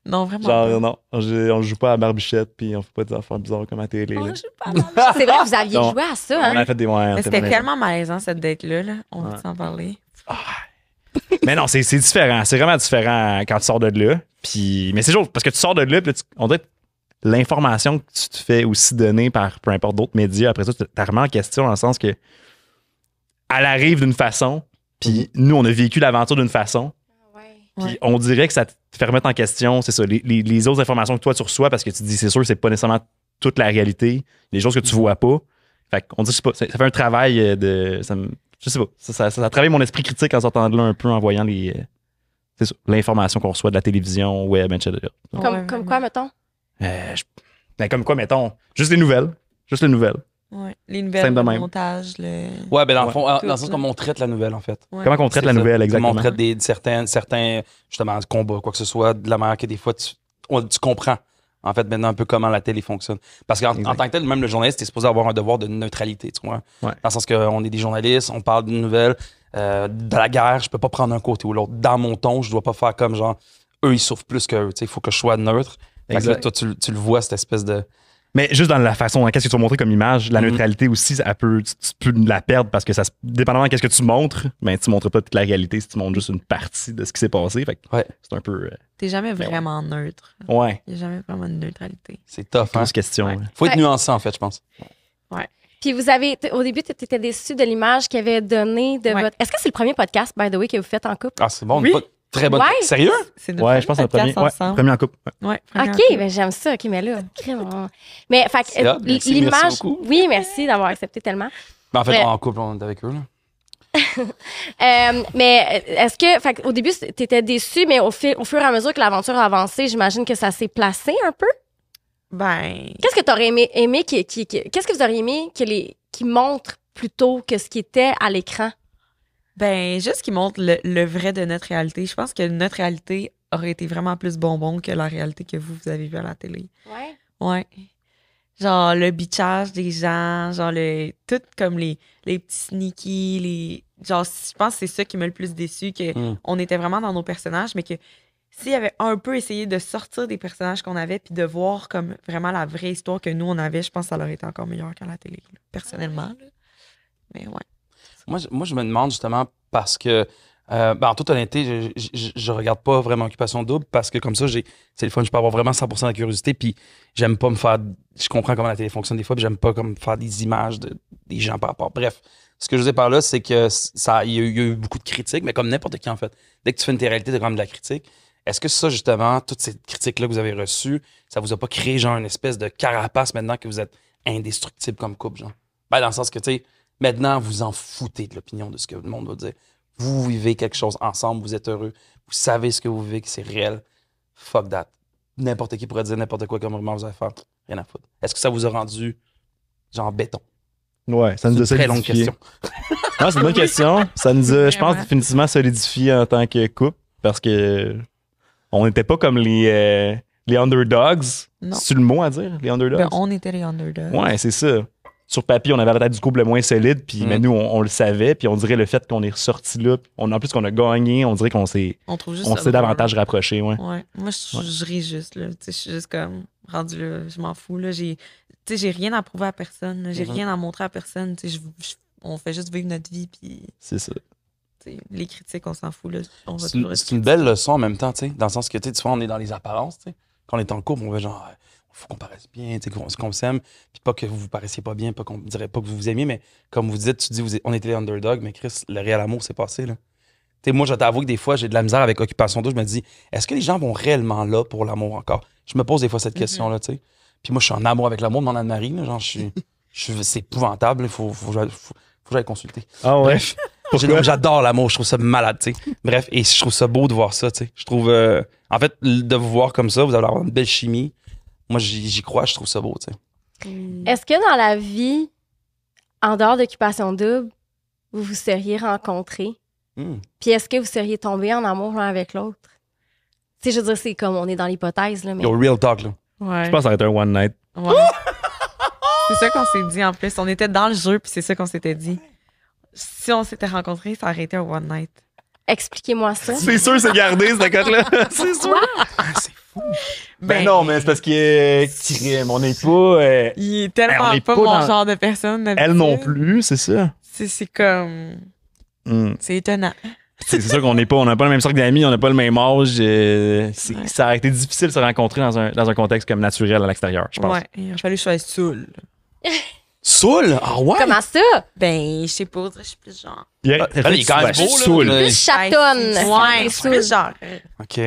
Non, vraiment genre, pas. Non, on joue pas à Barbichette, puis on fait pas des affaires bizarres comme à la télé. On joue pas à Barbichette. C'est vrai, vous aviez joué à ça, hein? On a fait des moyens. C'était tellement malaisant, cette date-là. Là. On va s'en parler. Mais non, c'est différent. C'est vraiment différent quand tu sors de là. Mais c'est juste parce que tu sors de là, puis on dirait que l'information que tu te fais aussi donner par peu importe d'autres médias, après ça, tu t'as vraiment en question dans le sens que elle arrive d'une façon, puis nous, on a vécu l'aventure d'une façon. Puis on dirait que ça te fait remettre en question, c'est ça, les autres informations que toi tu reçois parce que tu te dis, c'est sûr, c'est pas nécessairement toute la réalité, les choses que tu vois pas. Fait qu'on dit, je sais pas, ça fait un travail je sais pas, ça travaille mon esprit critique en sortant de là un peu en voyant c'est ça, l'information qu'on reçoit de la télévision, web, etc. Comme quoi, mettons? Comme quoi, mettons, juste les nouvelles. Ouais. Les nouvelles, le montage, Ouais, ben dans le fond, dans le sens comment on traite la nouvelle, en fait. Ouais. Comment on traite la nouvelle, exactement. Comment on traite certains justement, combats, quoi que ce soit, de la manière que des fois, tu comprends, en fait, maintenant un peu comment la télé fonctionne. Parce qu'en tant que tel, même le journaliste est supposé avoir un devoir de neutralité, tu vois. Ouais. Dans le sens qu'on est des journalistes, on parle d'une nouvelle, de la guerre, je peux pas prendre un côté ou l'autre. Dans mon ton, je dois pas faire comme genre, eux, ils souffrent plus qu'eux, tu sais, il faut que je sois neutre. Fait que là, toi, tu le vois, cette espèce de... Mais juste dans la façon, qu'est-ce que tu vas montrer comme image, la neutralité aussi, tu peux la perdre parce que dépendamment de ce que tu montres, ben, tu montres pas toute la réalité si tu montres juste une partie de ce qui s'est passé. Fait que c'est un peu. T'es jamais vraiment neutre. Ouais. Il n'y a jamais vraiment de neutralité. C'est tough, hein? Question. Ouais. Faut être nuancé, en fait, je pense. Ouais. Puis au début, tu étais déçu de l'image qu'il avait donnée de votre. Est-ce que c'est le premier podcast, by the way, que vous faites en couple? Ah, c'est bon. Oui. Très bonne. Ouais. Sérieux? C'est notre je pense que c'est le premier en couple. Ouais, OK, ben j'aime ça. OK, mais là, mais fait que l'image. Merci beaucoup. Oui, merci d'avoir accepté tellement. Ben, en fait, en couple, on est avec eux, là. Mais est-ce que, fait au début, tu étais déçu, mais au fur et à mesure que l'aventure a avancé, j'imagine que ça s'est placé un peu? Ben. Qu'est-ce que tu aurais aimé qu'est-ce que vous auriez aimé qui montre plutôt que ce qui était à l'écran? Ben, juste qu'ils montrent le vrai de notre réalité. Je pense que notre réalité aurait été vraiment plus bonbon que la réalité que vous avez vue à la télé. Ouais. Ouais. Genre, le bitchage des gens, genre, tout comme les petits sneaky, genre, je pense que c'est ça qui m'a le plus déçu, qu'on était vraiment dans nos personnages, mais que s'il y avait un peu essayé de sortir des personnages qu'on avait puis de voir comme vraiment la vraie histoire que nous, on avait, je pense que ça aurait été encore meilleur qu'à la télé, là, personnellement. Là. Mais ouais. Moi, je me demande justement parce que En toute honnêteté, je regarde pas vraiment Occupation Double parce que comme ça, c'est le fun, je peux avoir vraiment 100% de curiosité, puis j'aime pas me faire... Je comprends comment la télé fonctionne des fois, puis j'aime pas comme faire des images des gens par rapport. Bref, ce que je veux dire par là, c'est que il y a eu beaucoup de critiques, mais comme n'importe qui en fait. Dès que tu fais une télé-réalité, t'as quand même de la critique. Est-ce que ça, justement, toutes ces critiques-là que vous avez reçues, ça vous a pas créé genre une espèce de carapace maintenant que vous êtes indestructible comme couple, genre? Ben, dans le sens que, tu sais, maintenant, vous en foutez de l'opinion de ce que le monde va dire. Vous vivez quelque chose ensemble, vous êtes heureux, vous savez ce que vous vivez, que c'est réel. Fuck that. N'importe qui pourrait dire n'importe quoi comme rumeur vous allez faire. Rien à foutre. Est-ce que ça vous a rendu genre béton? Ouais, ça nous a solidifié. Très longue question. Non, c'est une bonne question. Ça nous a, je pense, définitivement solidifié en tant que couple parce que on n'était pas comme les underdogs. Non. C'est le mot à dire, les underdogs? Ben, on était les underdogs. Ouais, c'est ça. Sur papier, on avait la tête du couple le moins solide, puis mais nous, on le savait, puis on dirait le fait qu'on est ressorti là, en plus qu'on a gagné, on dirait qu'on s'est davantage rapproché. Ouais. Ouais. Moi, je ris juste, là. Je suis juste comme rendu là, je m'en fous, là. J'ai rien à prouver à personne, là. J'ai rien à montrer à personne. On fait juste vivre notre vie, puis. C'est ça. Les critiques, on s'en fout, là. C'est une belle leçon en même temps, tu sais, dans le sens que, tu sais, on est dans les apparences, tu sais. Quand on est en couple, on veut genre. Faut qu'on paraisse bien, qu'on s'aime, puis pas que vous paraissiez pas bien, pas qu'on dirait pas que vous vous aimiez, mais comme vous dites, tu dis, on était les underdogs, mais Chris, le réel amour s'est passé, là. Tu sais, moi, je t'avoue que des fois, j'ai de la misère avec Occupation Double, je me dis, est-ce que les gens vont réellement là pour l'amour encore? Je me pose des fois cette question-là, tu sais. Puis moi, je suis en amour avec l'amour de mon Anne-Marie, là, genre, c'est épouvantable, il faut que j'aille consulter. Ah ouais? Bref, j'adore l'amour, je trouve ça malade, tu sais. Bref, et je trouve ça beau de voir ça, tu sais. Je trouve, en fait, de vous voir comme ça, vous allez avoir une belle chimie. Moi, j'y crois, je trouve ça beau, tu sais. Est-ce que dans la vie, en dehors d'Occupation Double, vous vous seriez rencontrés? Puis est-ce que vous seriez tombés en amour l'un avec l'autre? Tu sais, je veux dire, c'est comme on est dans l'hypothèse, là, mais... Yo, real talk, là. Ouais. Je pense que ça va être un one night. Ouais. C'est ça qu'on s'est dit, en plus. On était dans le jeu, puis c'est ça qu'on s'était dit. Si on s'était rencontrés, ça aurait été un one night. Expliquez-moi ça. C'est sûr, c'est gardé, cette cote-là. C'est sûr. C'est fou. Ben non, mais c'est parce qu'on n'est pas... il est tellement pas mon genre de personne. Elle non plus, c'est ça. C'est comme... C'est étonnant. C'est sûr qu'on n'a pas le même cercle d'amis, on n'a pas le même âge. Ça a été difficile de se rencontrer dans un contexte comme naturel à l'extérieur, je pense. Ouais, il a fallu que je sois saoul. Saoul? Ah ouais? Comment ça? Ben, je sais pas, je suis plus genre... Il est quand même beau, là. Plus chatonne. Ouais, je suis plus genre... OK.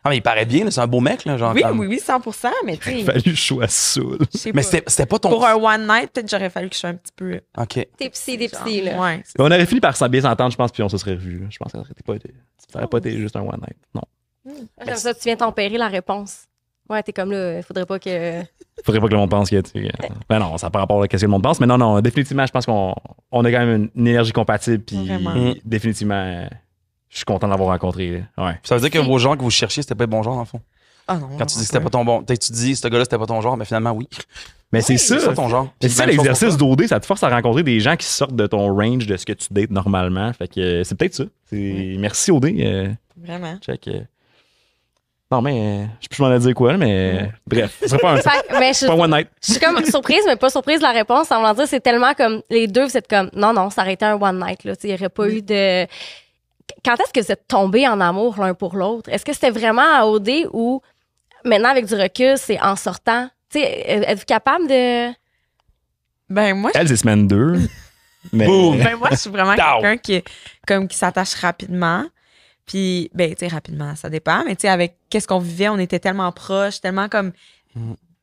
Ah, mais il paraît bien, là, c'est un beau mec, là, genre. Oui, 100%, mais tu sais... Il a fallu que je sois saoul. Mais c'était pas ton... Pour un one night, peut-être j'aurais fallu que je sois un petit peu... OK. T'es psy, là. Ouais. On aurait fini par bien s'entendre, je pense, puis on se serait revus. Je pense que ça aurait pas été juste un one night. Non. Comme ça, tu viens tempérer la réponse. Ouais, t'es comme là, faudrait pas que le monde pense que ben non, ça n'a pas rapport à ce que le monde pense, mais non, définitivement, je pense qu'on a quand même une énergie compatible, puis définitivement, je suis content de l'avoir rencontré. Ouais. Ça veut dire que vos gens que vous cherchiez, c'était pas le bon genre, en fond? Ah non. Quand tu dis que c'était pas ton bon... Tu dis, ce gars-là, c'était pas ton genre, mais finalement, oui. Mais c'est ça. C'est ton genre. Mais c'est ça, l'exercice d'OD, ça te force à rencontrer des gens qui sortent de ton range de ce que tu dates normalement. Fait que c'est peut-être ça. Merci OD. Vraiment. Check. Non, mais je sais plus m'en dire quoi, mais bref, ce serait pas un one night. Je suis comme surprise, mais pas surprise de la réponse. En voulant dire, c'est tellement comme les deux, vous êtes comme non, ça aurait été un one night. Il n'y aurait pas eu de. Quand est-ce que vous êtes tombés en amour l'un pour l'autre? Est-ce que c'était vraiment à OD ou maintenant, avec du recul, c'est en sortant? Êtes-vous capable de. Ben, moi. Elle, c'est semaine 2. Mais... Ben, moi, je suis vraiment quelqu'un qui s'attache rapidement. Puis, ben, tu sais, rapidement, ça dépend. Mais, tu sais, avec qu'est-ce qu'on vivait, on était tellement proches, tellement comme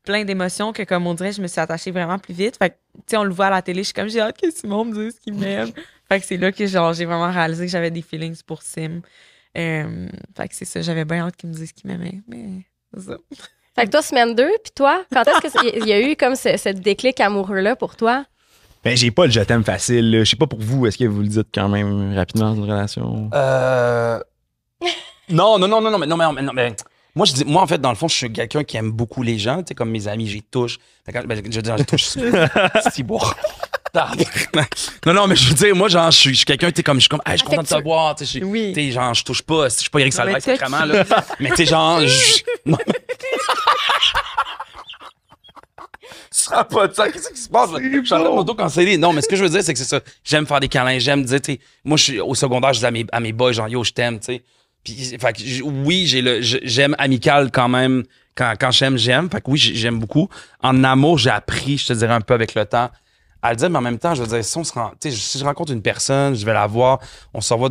plein d'émotions que, comme on dirait, je me suis attachée vraiment plus vite. Fait que, tu sais, on le voit à la télé, je suis comme, j'ai hâte que Simon me dise qu'il m'aime. Fait que c'est là que, genre, j'ai vraiment réalisé que j'avais des feelings pour Sim. Fait que c'est ça, j'avais bien hâte qu'il me dise qu'il m'aimait. Mais, c'est ça. Fait que toi, semaine 2, puis toi, quand est-ce qu'il y a eu comme ce déclic amoureux-là pour toi? Ben, j'ai pas le je t'aime facile. Je sais pas pour vous, est-ce que vous le dites quand même rapidement dans une relation? Non, mais moi, en fait, dans le fond, je suis quelqu'un qui aime beaucoup les gens. Tu sais, comme mes amis, j'y touche. Je veux dire, j'y touche. C'est beau. Non, mais je veux dire, moi, genre, je suis quelqu'un, tu sais, comme, je suis comme, hey, je suis content de te voir. Tu sais, genre, je touche pas. Je suis pas Eric Salvaire, c'est vraiment, là. Mais tu sais, genre, Ça a pas de sens. Qu'est-ce qui se passe? Je suis en train de m'auto-canceller. Non, mais ce que je veux dire, c'est que c'est ça. J'aime faire des câlins. J'aime dire, tu sais, moi, je suis au secondaire, je dis à mes boys, genre, yo, je t'aime, tu sais. Puis, fait que, oui, j'aime amical quand même. Quand j'aime. Fait que oui, j'aime beaucoup. En amour, j'ai appris, je te dirais un peu avec le temps, à le dire, mais en même temps, je veux dire, si je rencontre une personne, je vais la voir, on se revoit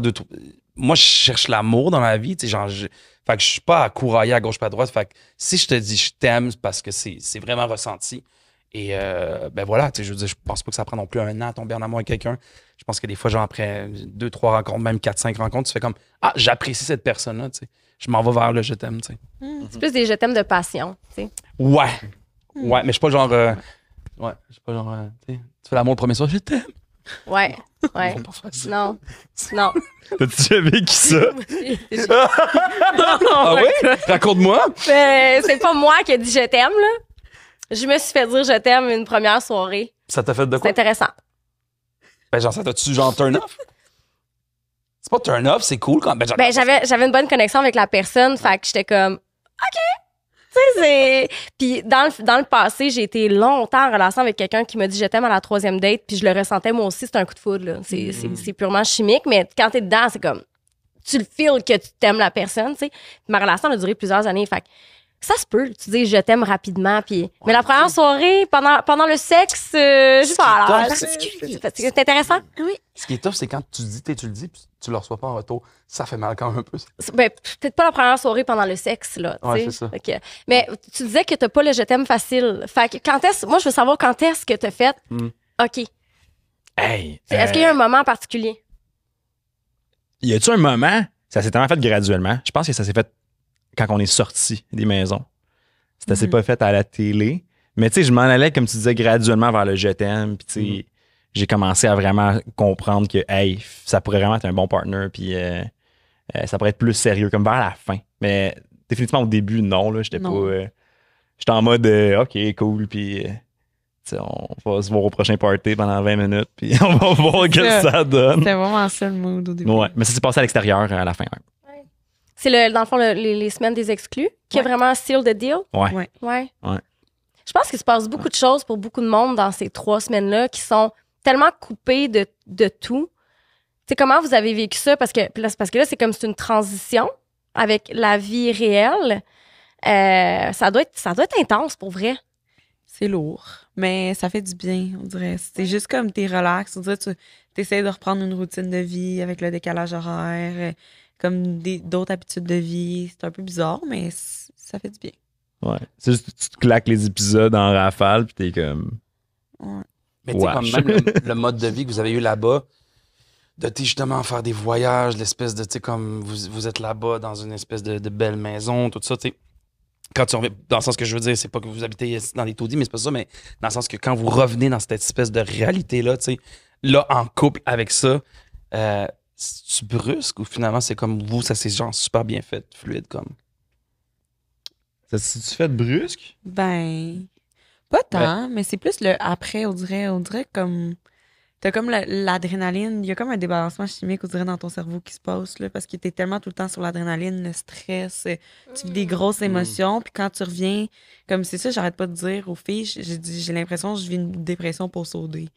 moi, je cherche l'amour dans la vie, tu sais, genre, fait que je suis pas à courailler à gauche pas à droite. Fait que si je te dis je t'aime, c'est parce que c'est vraiment ressenti. Et ben voilà, tu sais, je veux dire, je pense pas que ça prend non plus un an à tomber en amour avec quelqu'un. Je pense que des fois, genre après 2, 3 rencontres, même 4, 5 rencontres, tu fais comme ah, j'apprécie cette personne-là, tu sais. Je m'en vais vers le je t'aime, tu sais. C'est plus des je t'aime de passion, tu sais. Ouais. Ouais, mais je suis pas genre. Ouais, je suis pas genre. Tu fais l'amour le premier soir, je t'aime. Ouais. Ouais. Non. Non. T'as-tu déjà vécu ça? Ah oui? Raconte-moi. Ben, c'est pas moi qui ai dit je t'aime, là. Je me suis fait dire je t'aime une première soirée. Ça t'a fait de C'est quoi? intéressant. Ben, genre, ça t'a-tu genre turn off? C'est pas turn off, c'est cool quand. Ben, j'avais une bonne connexion avec la personne, fait que j'étais comme, OK. Tu sais, c'est. Puis dans le passé, j'ai été longtemps en relation avec quelqu'un qui m'a dit je t'aime à la 3e date, puis je le ressentais moi aussi, c'est un coup de foudre, là. C'est purement chimique, mais quand t'es dedans, c'est comme. Tu le feels que tu t'aimes la personne, tu sais. Ma relation a duré plusieurs années, fait que ça se peut, tu dis je t'aime rapidement, puis. Mais la première soirée, pendant le sexe, je sais pas, c'est intéressant. Oui. Ce qui est tough, c'est quand tu le dis, puis tu le reçois pas en retour. Ça fait mal quand même un peu. Ben, peut-être pas la première soirée pendant le sexe, là. Ouais, c'est ça. Okay. Mais tu disais que t'as pas le je t'aime facile. Fait que moi, je veux savoir quand est-ce que t'as fait. OK. Hey. Est-ce qu'il y a un moment en particulier? Y a-tu un moment? Ça s'est tellement fait graduellement. Je pense que ça s'est fait quand on est sorti des maisons. Ça s'est pas fait à la télé. Mais tu sais, je m'en allais, comme tu disais, graduellement vers le je t'aime. Puis tu sais, j'ai commencé à vraiment comprendre que, hey, ça pourrait vraiment être un bon partner. Puis ça pourrait être plus sérieux, comme vers la fin. Mais définitivement, au début, non. Là, j'étais pas. J'étais en mode, OK, cool. Puis on va se voir au prochain party pendant 20 minutes. Puis on va voir ce que ça donne. C'était vraiment ça le mood au début. Ouais, mais ça s'est passé à l'extérieur à la fin. Ouais. C'est dans le fond, les semaines des exclus qui a vraiment seal the deal. Ouais. Je pense qu'il se passe beaucoup de choses pour beaucoup de monde dans ces 3 semaines-là qui sont tellement coupées de tout. Tu sais, comment vous avez vécu ça? Parce que là, c'est comme c'est une transition avec la vie réelle. Ça doit être intense pour vrai. C'est lourd, mais ça fait du bien, on dirait. C'est juste comme t'es relax. On dirait tu essaies de reprendre une routine de vie avec le décalage horaire, comme d'autres habitudes de vie. C'est un peu bizarre, mais ça fait du bien. Ouais. C'est juste tu te claques les épisodes en rafale, puis t'es comme. Ouais. Mais tu sais, comme même le mode de vie que vous avez eu là-bas, de justement faire des voyages, l'espèce de, tu sais, comme vous êtes là-bas dans une espèce de belle maison, tout ça, tu sais. Quand tu reviens, dans le sens que je veux dire, c'est pas que vous habitez dans les taudis, mais c'est pas ça, mais dans le sens que quand vous revenez dans cette espèce de réalité-là, tu sais, là, en couple avec ça, c'est-tu brusque ou finalement c'est comme vous, ça s'est genre super bien fait, fluide comme? Ça s'est-tu fait brusque? Ben, pas tant, mais c'est plus le après, on dirait comme. T'as comme l'adrénaline, il y a comme un débalancement chimique, on dirait, dans ton cerveau qui se passe, là, parce que t'es tellement tout le temps sur l'adrénaline, le stress, tu vis des grosses émotions, puis quand tu reviens, comme c'est ça, j'arrête pas de dire aux filles, j'ai l'impression que je vis une dépression post-OD.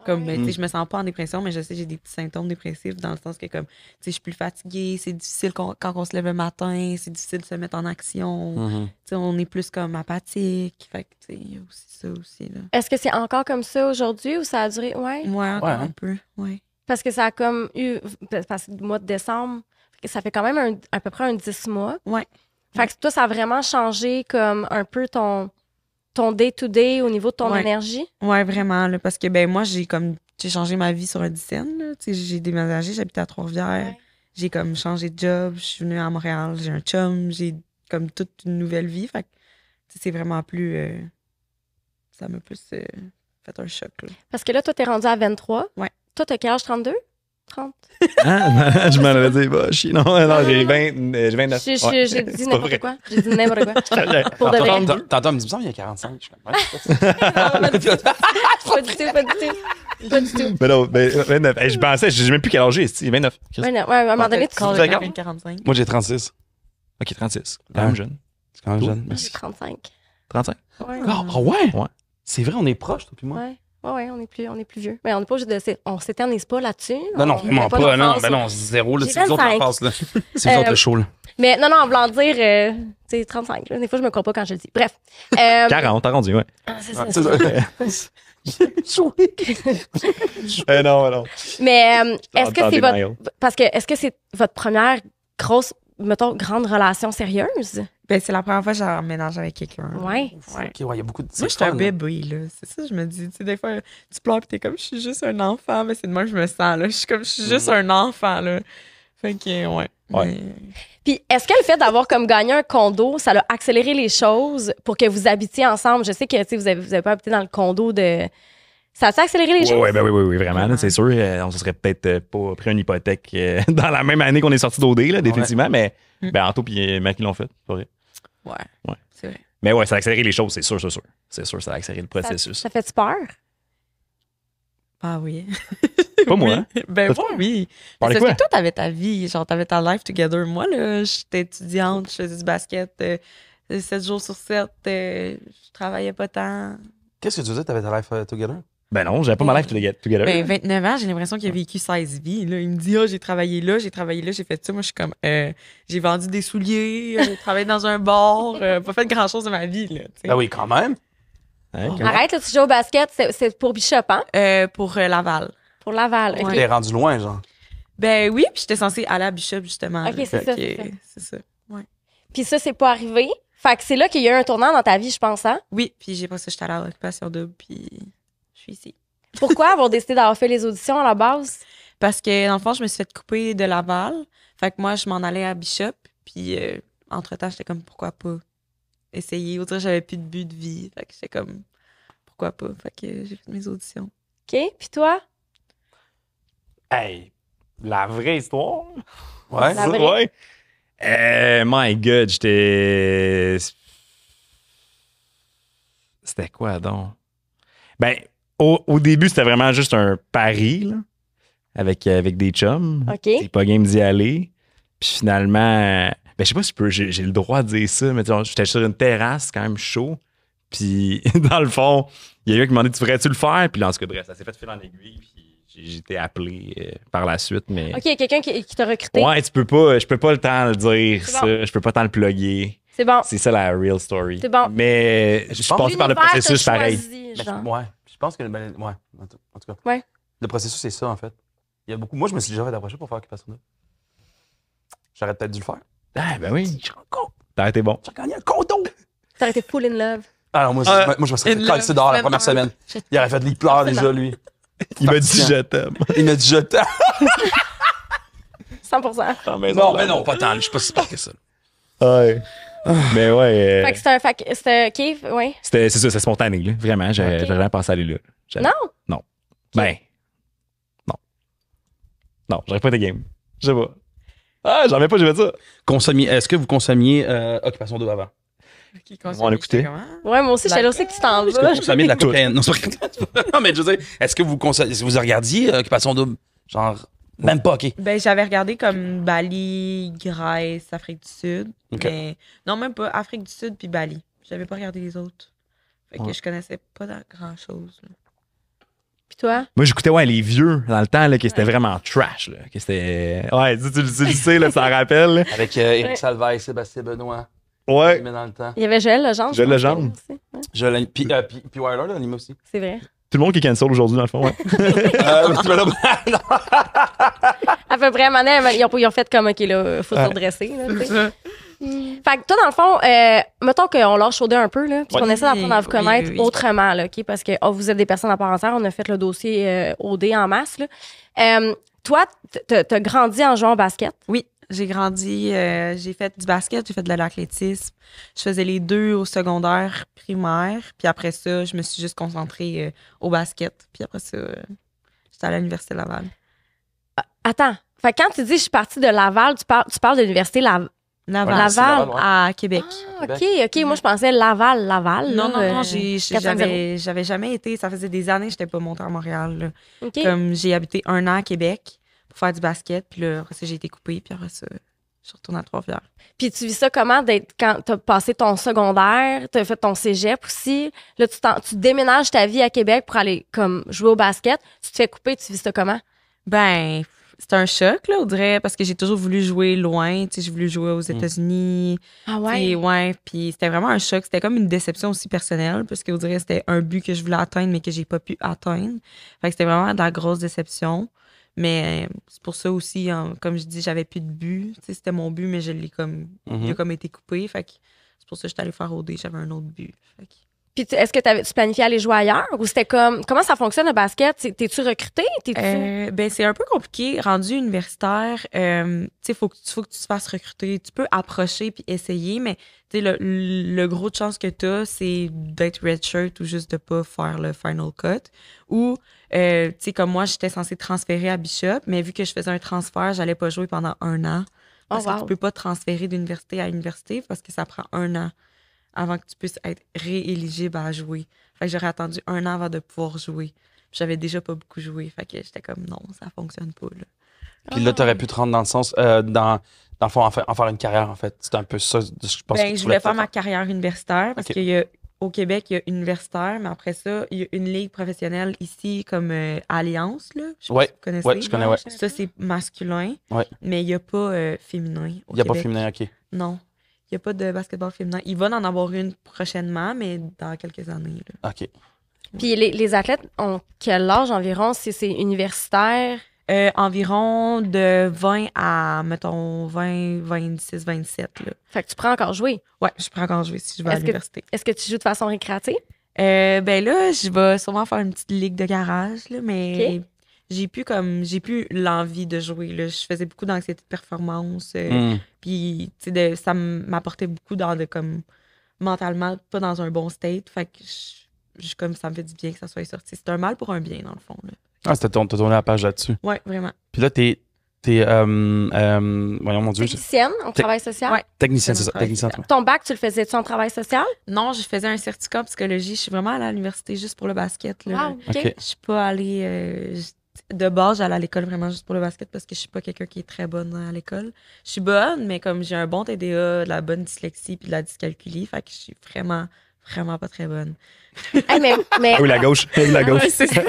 Comme, tu sais, je me sens pas en dépression, mais je sais que j'ai des petits symptômes dépressifs dans le sens que, comme, tu sais, je suis plus fatiguée, c'est difficile quand on se lève le matin, c'est difficile de se mettre en action, tu sais, on est plus comme apathique, fait que, tu sais, il y a aussi ça aussi, là. Est-ce que c'est encore comme ça aujourd'hui ou ça a duré? Ouais. Ouais, encore un peu, ouais. Parce que ça a comme eu, parce que le mois de décembre, ça fait quand même à peu près 10 mois. Ouais. Fait que toi, ça a vraiment changé comme un peu ton day-to-day au niveau de ton énergie? Ouais, vraiment, là, parce que ben moi, j'ai changé ma vie sur un dizaine, là. Tu sais, j'ai déménagé, j'habitais à Trois-Rivières. Ouais. J'ai comme changé de job, je suis venue à Montréal, j'ai un chum, j'ai comme toute une nouvelle vie. Fait que c'est vraiment plus... ça m'a plus fait un choc, là. Parce que là, toi, t'es rendu à 23. Ouais. Toi, t'as quel âge? 32? 30? Ah, je m'en avais dit, bah, non, j'ai 29. J'ai dit n'importe quoi. J'ai dit n'importe quoi. Pour de vrai. Tantôt, elle me dit, il y a 45. Je suis comme, Pas du tout. Pas du tout. Mais non, 29. Je pensais, je sais même plus quel âge j'ai, 29. Ouais, à un moment donné, tu te 45. Moi, j'ai 36. Ok, 36. Quand même jeune. C'est quand même jeune. J'ai 35. 35? Ouais. Ah ouais? Ouais. C'est vrai, on est proches, toi puis moi. Ouais. Ouais, on est plus vieux. Mais on n'est pas obligé de. On s'éternise pas là-dessus. Non, vraiment pas. Non, ben non, zéro. Là, c'est vous autres la face, là. C'est vous autres le show, là. Mais non, en voulant dire, c'est 35. Là. Des fois, je me crois pas quand je le dis. Bref. 40, t'as rendu, ouais. C'est ça. Non. Mais est-ce que c'est est-ce que c'est votre première grosse, mettons, grande relation sérieuse? Ben, c'est la première fois que j'emménage avec quelqu'un. Ouais. OK, ouais, il y a beaucoup de... Moi, je suis un bébé, là. C'est ça, je me dis. Tu sais, des fois, tu pleures pis t'es comme, je suis juste un enfant. Mais c'est de moi que je me sens, là. Je suis comme, je suis juste un enfant, là. Fait que, ouais. Mais... Puis, est-ce que le fait d'avoir comme gagné un condo, ça a accéléré les choses pour que vous habitiez ensemble? Je sais que, tu sais, vous avez pas habité dans le condo de... Ça a accéléré les choses? Oui, vraiment. Là, c'est sûr, on se serait peut-être pas pris une hypothèque dans la même année qu'on est sorti d'OD, là, définitivement. Mais Anto et Mac, ils l'ont fait, c'est vrai. Ouais, c'est vrai. Mais ouais, ça a accéléré les choses, c'est sûr. C'est sûr, ça a accéléré le processus. Ça fait-tu peur? Ah oui. Pas moi, hein? Ben moi, oui. Parce que toi, t'avais ta vie, genre t'avais ta life together. Moi, là, j'étais étudiante, je faisais du basket 7 jours sur 7, je travaillais pas tant. Qu'est-ce que tu disais, t'avais ta life together? Ben non, j'avais pas ma life together. Ben 29 ans, j'ai l'impression qu'il a vécu 16 vies. Là. Il me dit, j'ai travaillé là, j'ai fait ça. Moi, je suis comme, j'ai vendu des souliers, j'ai travaillé dans un bar, pas fait grand-chose de ma vie. Là, ben oui, quand même. Arrête, là, tu joues au basket, c'est pour Bishop, hein? Pour Laval. Pour Laval, OK. T'es rendu loin, genre. Ben oui, puis j'étais censée aller à Bishop, justement. OK, c'est ça. C'est ça, ouais. Puis ça, c'est pas arrivé. Fait que c'est là qu'il y a eu un tournant dans ta vie, je pense, hein? Oui, puis j'ai pas ça, j'étais à l'Occupation Double, puis je suis ici. Pourquoi avoir décidé d'avoir fait les auditions à la base? Parce que, dans le fond, je me suis fait couper de Laval. Fait que moi, je m'en allais à Bishop, puis entre-temps, j'étais comme, pourquoi pas essayer? Autrement, j'avais plus de but de vie. Fait que j'étais comme, pourquoi pas? Fait que j'ai fait mes auditions. OK, puis toi? Hey, la vraie histoire? Ouais. La vraie. Ouais. My God, j'étais... C'était quoi, donc? Ben, au début, c'était vraiment juste un pari, là, avec des chums. OK. C'est pas game d'y aller. Puis finalement... Ben, je sais pas si j'ai le droit de dire ça, mais j'étais sur une terrasse, quand même chaud. Puis, dans le fond, il y a quelqu'un qui m'a demandé, tu ferais-tu le faire? Puis là, en tout cas, bref, ça s'est fait fil en aiguille. Puis j'ai été appelé par la suite. Mais... OK, quelqu'un qui t'a recruté. Ouais, je peux pas le temps le dire, ça. Bon. Je peux pas tant le plugger. C'est bon. C'est ça la real story. C'est bon. Mais je suis passé par le processus pareil. Ouais. Je pense que, ouais, en tout cas. Ouais. Le processus, c'est ça, en fait. Il y a beaucoup. Moi, je me suis déjà fait approcher pour faire Occupation Double. J'aurais peut-être dû le faire. Ah, ben oui. T'as été bon. J'ai gagné un condo. T'aurais été full in love. Alors, moi, je me serais fait dehors la première semaine. Il aurait fait des pleurs déjà, lui. Il m'a dit je t'aime. Il m'a dit je t'aime. 100%. Non, mais non, pas tant. Je suis pas si pire que ça. Ouais. Mais ouais. Fait que c'était OK, ouais. C'est ça, c'est spontané, là. Vraiment, j'avais vraiment pensé aller là. Non. Ben. Non, j'aurais pas été game. Je sais pas. Ah, j'en ai pas, j'ai fait ça. Est-ce que vous consommiez Occupation Double avant? On écoutait. Ouais, moi aussi, j'étais là aussi que tu t'en Est-ce que vous consommez de la cocaïne? Non, non, mais je veux dire, est-ce que vous regardiez Occupation Double? Genre, même pas, OK. Ben, j'avais regardé comme Bali, Grèce, Afrique du Sud. Okay. Mais non, même pas Afrique du Sud puis Bali. J'avais pas regardé les autres. Fait que je connaissais pas grand-chose. Puis toi? Moi, j'écoutais les vieux dans le temps, là, que c'était vraiment trash. Là, que c'était... Ouais, tu le sais, là, ça rappelle. Là. Avec Éric Salvaille, Sébastien Benoît. Ouais. Dans le temps. Il y avait Joël Legendre. Joël Legendre. Puis Wilder, là, anime aussi. C'est vrai. Tout le monde qui est cancel aujourd'hui, dans le fond, ouais. À peu près, maintenant, ils ont fait comme, OK, là, faut se redresser. Là, fait que toi, dans le fond, mettons qu'on l'a chaudé un peu, là, puis qu'on essaie d'apprendre à vous connaître autrement, là, OK? Parce que vous êtes des personnes à part entière, on a fait le dossier OD en masse. Là. Toi, t'as grandi en jouant au basket? Oui, j'ai grandi, j'ai fait du basket, j'ai fait de l'athlétisme. Je faisais les deux au secondaire, primaire, puis après ça, je me suis juste concentrée au basket. Puis après ça, j'étais à l'Université Laval. Attends, fait que quand tu dis je suis partie de Laval, tu parles de l'Université Laval à Québec. Ah, OK. Moi, je pensais Laval. Non, j'avais jamais été. Ça faisait des années que j'étais pas montée à Montréal. Là. Okay. Comme j'ai habité 1 an à Québec pour faire du basket, puis là, après ça, j'ai été coupée, puis après ça, Je suis retournée à Trois-Rivières. Puis tu vis ça comment d'être quand t'as passé ton secondaire, t'as fait ton cégep aussi. Là, tu déménages ta vie à Québec pour aller comme jouer au basket. Tu te fais couper, tu vis ça comment? Ben, c'est un choc, là, on dirait, parce que j'ai toujours voulu jouer loin. Tu sais, j'ai voulu jouer aux États-Unis. Ah ouais? Ouais, puis c'était vraiment un choc. C'était comme une déception aussi personnelle, parce qu'on dirait que c'était un but que je voulais atteindre, mais que j'ai pas pu atteindre. Fait que c'était vraiment de la grosse déception. Mais c'est pour ça aussi, comme je dis, j'avais plus de but. Tu sais, c'était mon but, mais je l'ai comme, il a comme été coupé. Fait que c'est pour ça que j'étais allée faire OD. J'avais un autre but. Fait que... Puis est-ce que tu planifiais aller jouer ailleurs ou c'était comme comment ça fonctionne le basket? T'es-tu recruté? Ben c'est un peu compliqué. Rendu universitaire, tu sais, faut que tu te fasses recruter. Tu peux approcher puis essayer, mais tu sais, le gros de chance que t'as, c'est d'être redshirt ou juste de pas faire le final cut. Ou tu sais, comme moi, j'étais censée transférer à Bishop, mais vu que je faisais un transfert, j'allais pas jouer pendant 1 an. Parce que tu peux pas transférer d'université à université parce que ça prend 1 an avant que tu puisses être rééligible à jouer. Fait que j'aurais attendu 1 an avant de pouvoir jouer. Puis j'avais déjà pas beaucoup joué. Fait que j'étais comme non, ça fonctionne pas. Là. Puis là, t'aurais pu te rendre dans le sens, dans le fond, en faire une carrière, en fait. C'était un peu ça, je pense. Ben, je voulais faire ma carrière universitaire parce qu'au Québec, il y a universitaire, mais après ça, il y a une ligue professionnelle ici comme Alliance. Là. Je sais pas si vous connaissez. Ouais, je connais, ouais. Ça, c'est masculin, Ouais. mais il n'y a pas féminin. Il n'y a pas féminin, OK. Non. Il n'y a pas de basketball féminin. Il va en avoir une prochainement, mais dans quelques années. Là. OK. Puis les athlètes ont quel âge environ si c'est universitaire? Environ de 20 à, mettons, 20, 26, 27. Là. Fait que tu pourrais encore jouer. Ouais, je pourrais encore jouer si je vais à l'université. Est-ce que tu joues de façon récréative? Ben là, je vais sûrement faire une petite ligue de garage, là, mais j'ai plus l'envie de jouer. Là. Je faisais beaucoup d'anxiété de performance. Puis, tu sais, ça m'apportait beaucoup comme mentalement, pas dans un bon state. Fait que comme ça me fait du bien que ça soit sorti. C'est un mal pour un bien, dans le fond. Là. Ah, t'as tourné la page là-dessus. Ouais, vraiment. Puis là, t'es voyons, mon Dieu. Technicienne en travail social? Ouais. Technicienne, c'est ça. Technicienne. Ton bac, tu le faisais-tu en travail social? Non, je faisais un certificat en psychologie. Je suis vraiment allée à l'université juste pour le basket. Là. Wow, OK. Je suis pas allée... de base, j'allais à l'école vraiment juste pour le basket parce que je suis pas quelqu'un qui est très bonne à l'école. Je suis bonne, mais comme j'ai un bon TDA, de la bonne dyslexie puis de la dyscalculie, fait que je suis vraiment, vraiment pas très bonne. Hey, mais... Ou la gauche. Ou la gauche. Ouais, c'est ça.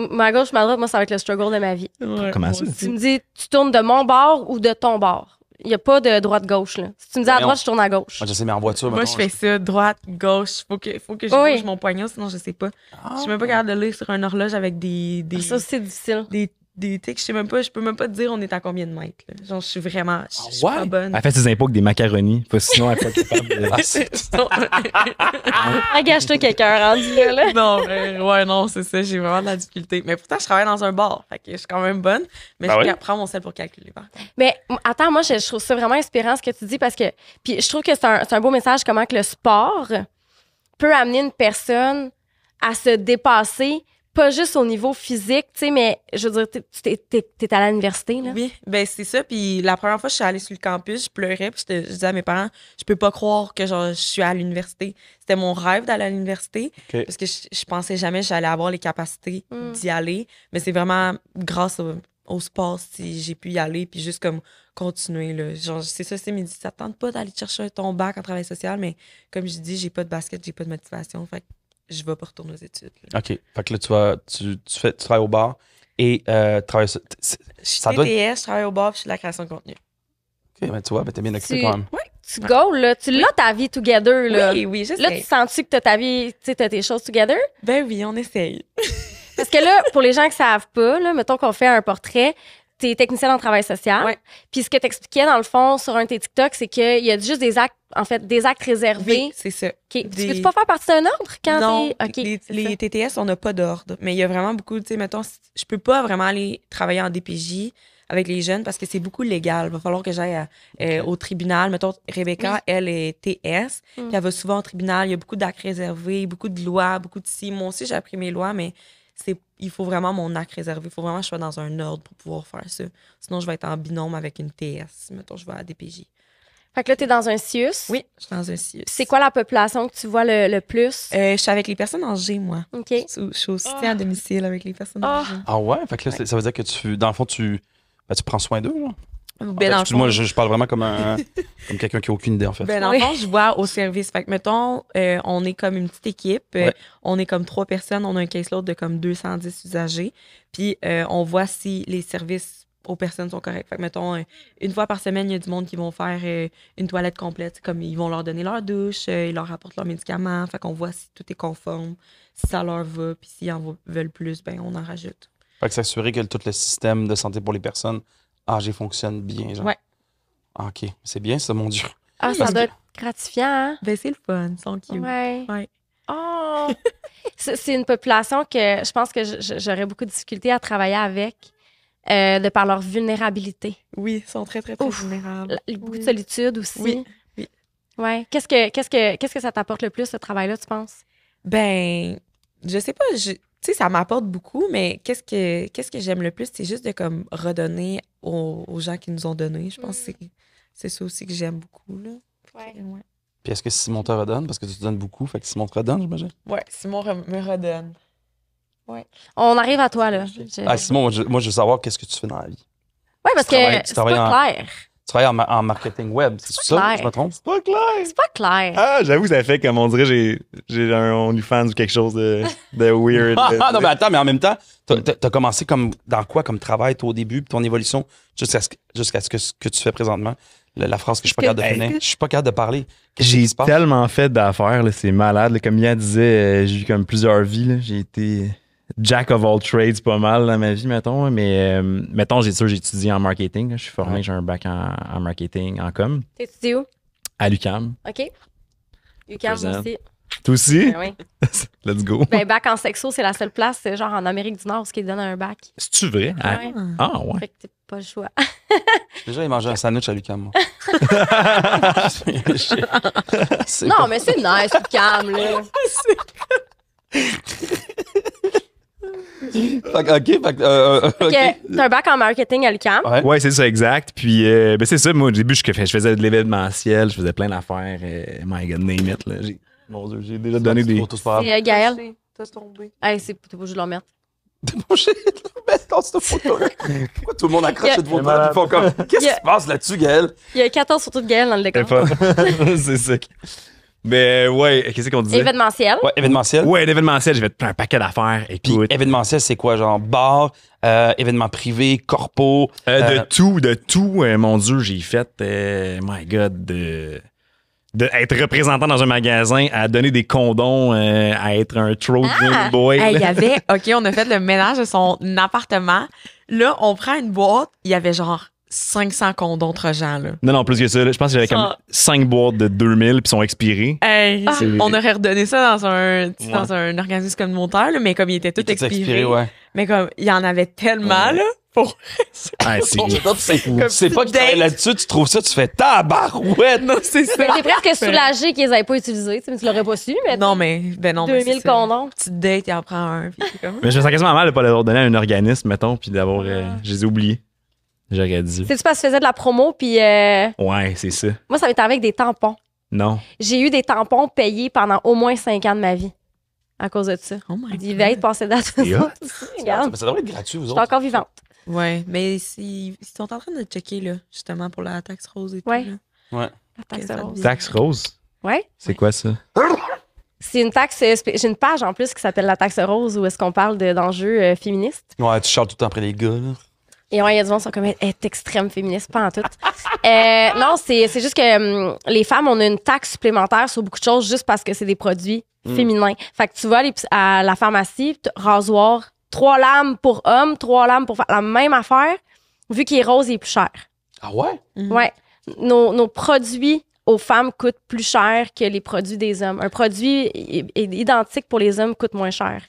Ma gauche, ma droite, moi, ça va être le struggle de ma vie. Ouais, Comment ça? Tu me dis, tu tournes de mon bord ou de ton bord? Il n'y a pas de droite-gauche, là. Si tu me dis à droite, je tourne à gauche. Moi, je sais, mais en voiture, Moi, je fais ça, droite, gauche. Faut que je bouge mon poignet, sinon je sais pas. Je suis même pas capable de lire sur une horloge avec des Ça, c'est difficile. des tics. Je peux même pas te dire on est à combien de mètres. Là. Genre, je suis vraiment, je suis pas bonne. Elle fait ses impôts avec des macaronis. Sinon, elle n'est pas capable de... Engage-toi quelqu'un rendu là. Non, ouais, non, c'est ça. J'ai vraiment de la difficulté. Mais pourtant, je travaille dans un bar. Fait que je suis quand même bonne. Mais je prends mon sel pour calculer, par contre. Mais attends, moi, je trouve ça vraiment inspirant ce que tu dis parce que. Puis je trouve que c'est un beau message comment que le sport peut amener une personne à se dépasser, pas juste au niveau physique, tu sais, mais je veux dire, t'es à l'université, là. Oui, ben c'est ça. Puis la première fois que je suis allée sur le campus, je pleurais. Puis je disais à mes parents, je peux pas croire que genre, je suis à l'université. C'était mon rêve d'aller à l'université. Okay. Parce que je pensais jamais que j'allais avoir les capacités d'y aller. Mais c'est vraiment grâce au sport si j'ai pu y aller. Puis juste comme continuer. Là. Genre, c'est ça, c'est midi. Ça te tente pas d'aller chercher ton bac en travail social. Mais comme je dis, j'ai pas de basket, j'ai pas de motivation. Fait que je vais pas retourner aux études. Là. OK. Fait que là, tu travailles au bar et travailles... Je suis TTS, je travaille au bar puis je fais de la création de contenu. OK, ben tu vois, ben t'es bien occupé quand même. Oui, tu goals, là. Tu l'as ta vie together, là. Oui, je sais. Là, tu sens-tu que t'as ta vie, tu sais, t'as tes choses together? Ben oui, on essaye. Parce que là, pour les gens qui savent pas, là, mettons qu'on fait un portrait, t'es technicienne en travail social. Ouais. Puis ce que t'expliquais, dans le fond, sur un de tes TikTok, c'est qu'il y a juste des actes, en fait, des actes réservés. Oui, c'est ça. Okay. Tu peux pas faire partie d'un ordre quand non, t'es... les TTS, on n'a pas d'ordre. Mais il y a vraiment beaucoup, tu sais, mettons, je peux pas vraiment aller travailler en DPJ avec les jeunes parce que c'est beaucoup légal. Il va falloir que j'aille au tribunal. Mettons, Rebecca, elle est TS, puis elle va souvent au tribunal. Il y a beaucoup d'actes réservés, beaucoup de lois, beaucoup de si. Moi aussi, j'ai appris mes lois, mais il faut vraiment mon acte réservé. Il faut vraiment que je sois dans un ordre pour pouvoir faire ça. Sinon, je vais être en binôme avec une TS. Mettons, je vais à la DPJ. Fait que là, t'es dans un CIUS. Oui, je suis dans un CIUS. C'est quoi la population que tu vois le plus? Je suis avec les personnes âgées, moi. OK. Je suis au soutien à domicile avec les personnes âgées. Ah ouais? Fait que là, ça veut dire que dans le fond, tu prends soin d'eux, là? Ben, dans le Excuse-moi, fond- je parle vraiment comme quelqu'un qui a aucune idée, en fait. Ben, dans le fond, je vois au service. Fait que, mettons, on est comme une petite équipe. Ouais. On est comme 3 personnes. On a un caseload de comme 210 usagers. Puis, on voit si les services aux personnes sont corrects. Fait que, mettons, une fois par semaine, il y a du monde qui vont faire une toilette complète. Comme ils vont leur donner leur douche, ils leur apportent leurs médicaments. Fait qu'on voit si tout est conforme, si ça leur va. Puis, s'ils en veulent plus, ben on en rajoute. Fait que s'assurer que tout le système de santé pour les personnes âgées fonctionne bien, genre. Ouais. Ah, OK. C'est bien, ça, mon Dieu. Ah, ça doit être gratifiant, hein? Ben, c'est le fun. Ils sont cute. Ouais. Ouais. Oh! C'est une population que je pense que j'aurais beaucoup de difficultés à travailler avec de par leur vulnérabilité. Oui, ils sont très, très, très vulnérables. Beaucoup de solitude aussi. Oui, oui. Ouais. Qu'est-ce que ça t'apporte le plus, ce travail-là, tu penses? Ben, je sais pas, tu sais, ça m'apporte beaucoup, mais qu'est-ce que j'aime le plus, c'est juste de comme redonner aux gens qui nous ont donné. Je pense que c'est ça aussi que j'aime beaucoup, là. Ouais. Ouais. Puis est-ce que Simon te redonne? Parce que tu te donnes beaucoup, fait que Simon te redonne, j'imagine. Ouais, Simon me redonne. On arrive à toi, là. Ah, Simon, moi, je veux savoir qu'est-ce que tu fais dans la vie. Oui, parce tu travailles- que tu c'est travailles pas clair. Tu travailles en marketing web, c'est pas ça? clair. Je me trompe? C'est pas clair. C'est pas clair. Ah, j'avoue, ça fait comme on dirait j'ai un OnlyFans ou quelque chose de weird. Ah, non, mais attends, mais en même temps, t'as commencé comme dans quoi comme travail, toi, au début, puis ton évolution, jusqu'à ce que tu fais présentement? La phrase que je suis pas capable de finir. Je suis pas capable de parler. Qu'est-ce qui J'ai se passe? tellement fait d'affaires, là, c'est malade. Là. Comme Yann disait, j'ai eu comme plusieurs vies. Là. J'ai été jack of all trades pas mal dans ma vie, mettons. Mais mettons, j'ai étudié en marketing. Là. Je suis formé, j'ai un bac en marketing, en com, T'es étudié où? à l'UQAM. OK. UQAM Présent. aussi. Toi aussi? Ben oui. Let's go. Ben, bac en sexo, c'est la seule place, c'est genre en Amérique du Nord, ce qui donne un bac. C'est-tu vrai? Ouais. Ah, ouais. Fait que t'as pas le choix. Déjà, il mangeait un sandwich à Lucam, moi. C'est Non, pas- mais c'est nice, UQAM, là. OK. Fait que t'as un bac en marketing à l'UQAM. Ouais. Ouais, c'est ça, exact. Puis, ben c'est ça, moi, au début, je faisais de l'événementiel, je faisais plein d'affaires. My God, name it, là. Mon Dieu, j'ai déjà donné des. Photos, c'est pas grave. C'est Gaël. T'as tombé. Hey, c'est pas obligé de le mettre. Dans cette photo-là. Pourquoi tout le monde accroche cette photo-là? malade. Ils font comme, qu'est-ce qui se passe là-dessus, Gaël? Il y a 14 photos de Gaël dans le décor. C'est ça. Ben, ouais, qu'est-ce qu'on disait? Événementiel. Ouais, événementiel. Ouais, l'événementiel, j'ai fait un paquet d'affaires. Puis Écoute. événementiel, c'est quoi? Genre bar, événements privés, corpo. De tout, mon Dieu, j'ai fait, my God, de être représentant dans un magasin, à donner des condoms, à être un Trojan boy. Hey, il y là. avait, OK, on a fait le ménage de son appartement. Là, on prend une boîte, il y avait genre 500 condoms Trojan, là. Non, plus que ça. Là. Je pense que j'avais comme 5 boîtes de 2000 puis sont expirées. Hey, C'est- on aurait redonné ça dans un organisme communautaire, là, mais comme il était tout Tout expiré. ouais. Mais comme il y en avait tellement, là. Ah, c'est C'est pas que tu travailles là-dessus, tu trouves ça, tu fais tabarouette. Non, c'est ça. T'es presque soulagé qu'ils les aient pas utilisés. Tu sais, mais tu l'aurais pas su, mais Non, mais, ben non, mais 2000 c'est ça. condoms. Petite date, il en prend un. Puis c'est comme... Mais je me sens quasiment mal de pas leur donner à un organisme, mettons, puis d'avoir. Je les ai oubliés. J'aurais dû. C'est-tu parce que tu faisais de la promo, puis Ouais, c'est ça. moi, ça m'est arrivé avec des tampons. Non. J'ai eu des tampons payés pendant au moins 5 ans de ma vie à cause de ça. Oh my Il va être passé date. C'est hot. Regarde, Ça devrait être gratuit, vous je suis autres. encore vivante. Ouais, mais ils sont en train de checker, là, justement, pour la taxe rose et Ouais. tout. Là. Ouais. La taxe Ok, ça rose. devient- Taxe rose. Ouais. C'est quoi ça? C'est une taxe. J'ai une page en plus qui s'appelle La taxe rose où est-ce qu'on parle d'enjeux féministes. Ouais, tu charles tout le temps après les gars, là. Et ouais, il y a du monde qui sont comme elle est extrême féministe, pas en tout. Non, c'est juste que les femmes, on a une taxe supplémentaire sur beaucoup de choses juste parce que c'est des produits féminins. Fait que tu vas aller à la pharmacie, rasoir, 3 lames pour hommes, 3 lames pour faire la même affaire. Vu qu'il est rose, il est plus cher. Ah ouais? Ouais. Nos produits aux femmes coûtent plus cher que les produits des hommes. Un produit identique pour les hommes coûte moins cher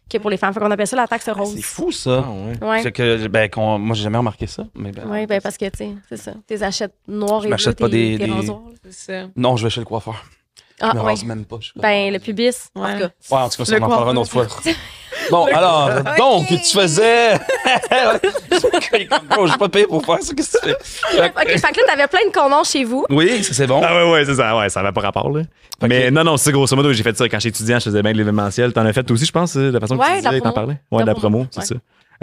que pour les femmes. Fait qu'on appelle ça la taxe rose. C'est fou, ça. ouais. Ouais. C'est que, moi, j'ai jamais remarqué ça. Mais ben, Oui, ben parce que, tu sais, c'est ça. Tes achètes noirs Je et m'achète bleus, pas des- tes des- rasoirs. là. C'est ça. Non, je vais chez le coiffeur. Ah, Je me ouais. rase même pas. Je suis comme- Ben, le pubis, en Ouais. tout cas. Ouais, en tout cas, ça, Le on en parlera une autre fois. coiffeur. Bon, alors, donc, tu faisais. Bro, j'ai pas payé pour faire ça. Qu'est-ce que tu fais? OK, fait que là, t'avais plein de condoms chez vous. Oui, ça, c'est bon. Ah ouais, c'est ça. Ouais, ça va pas rapport, là. Mais non, c'est grosso modo, j'ai fait ça quand j'étais étudiant, je faisais bien de l'événementiel. T'en as fait aussi, je pense, de la façon que Ouais, tu de la disais, t'en promo. parlais? Ouais, de la promo, c'est ouais.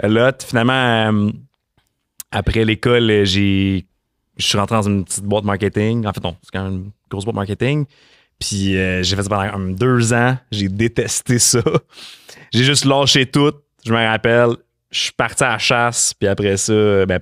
ça. Là, finalement, Après l'école, je suis rentré dans une petite boîte marketing. En fait, non, c'est quand même une grosse boîte marketing. Puis j'ai fait ça pendant 2 ans. J'ai détesté ça. J'ai juste lâché tout. Je me rappelle. Je suis parti à la chasse, puis après ça,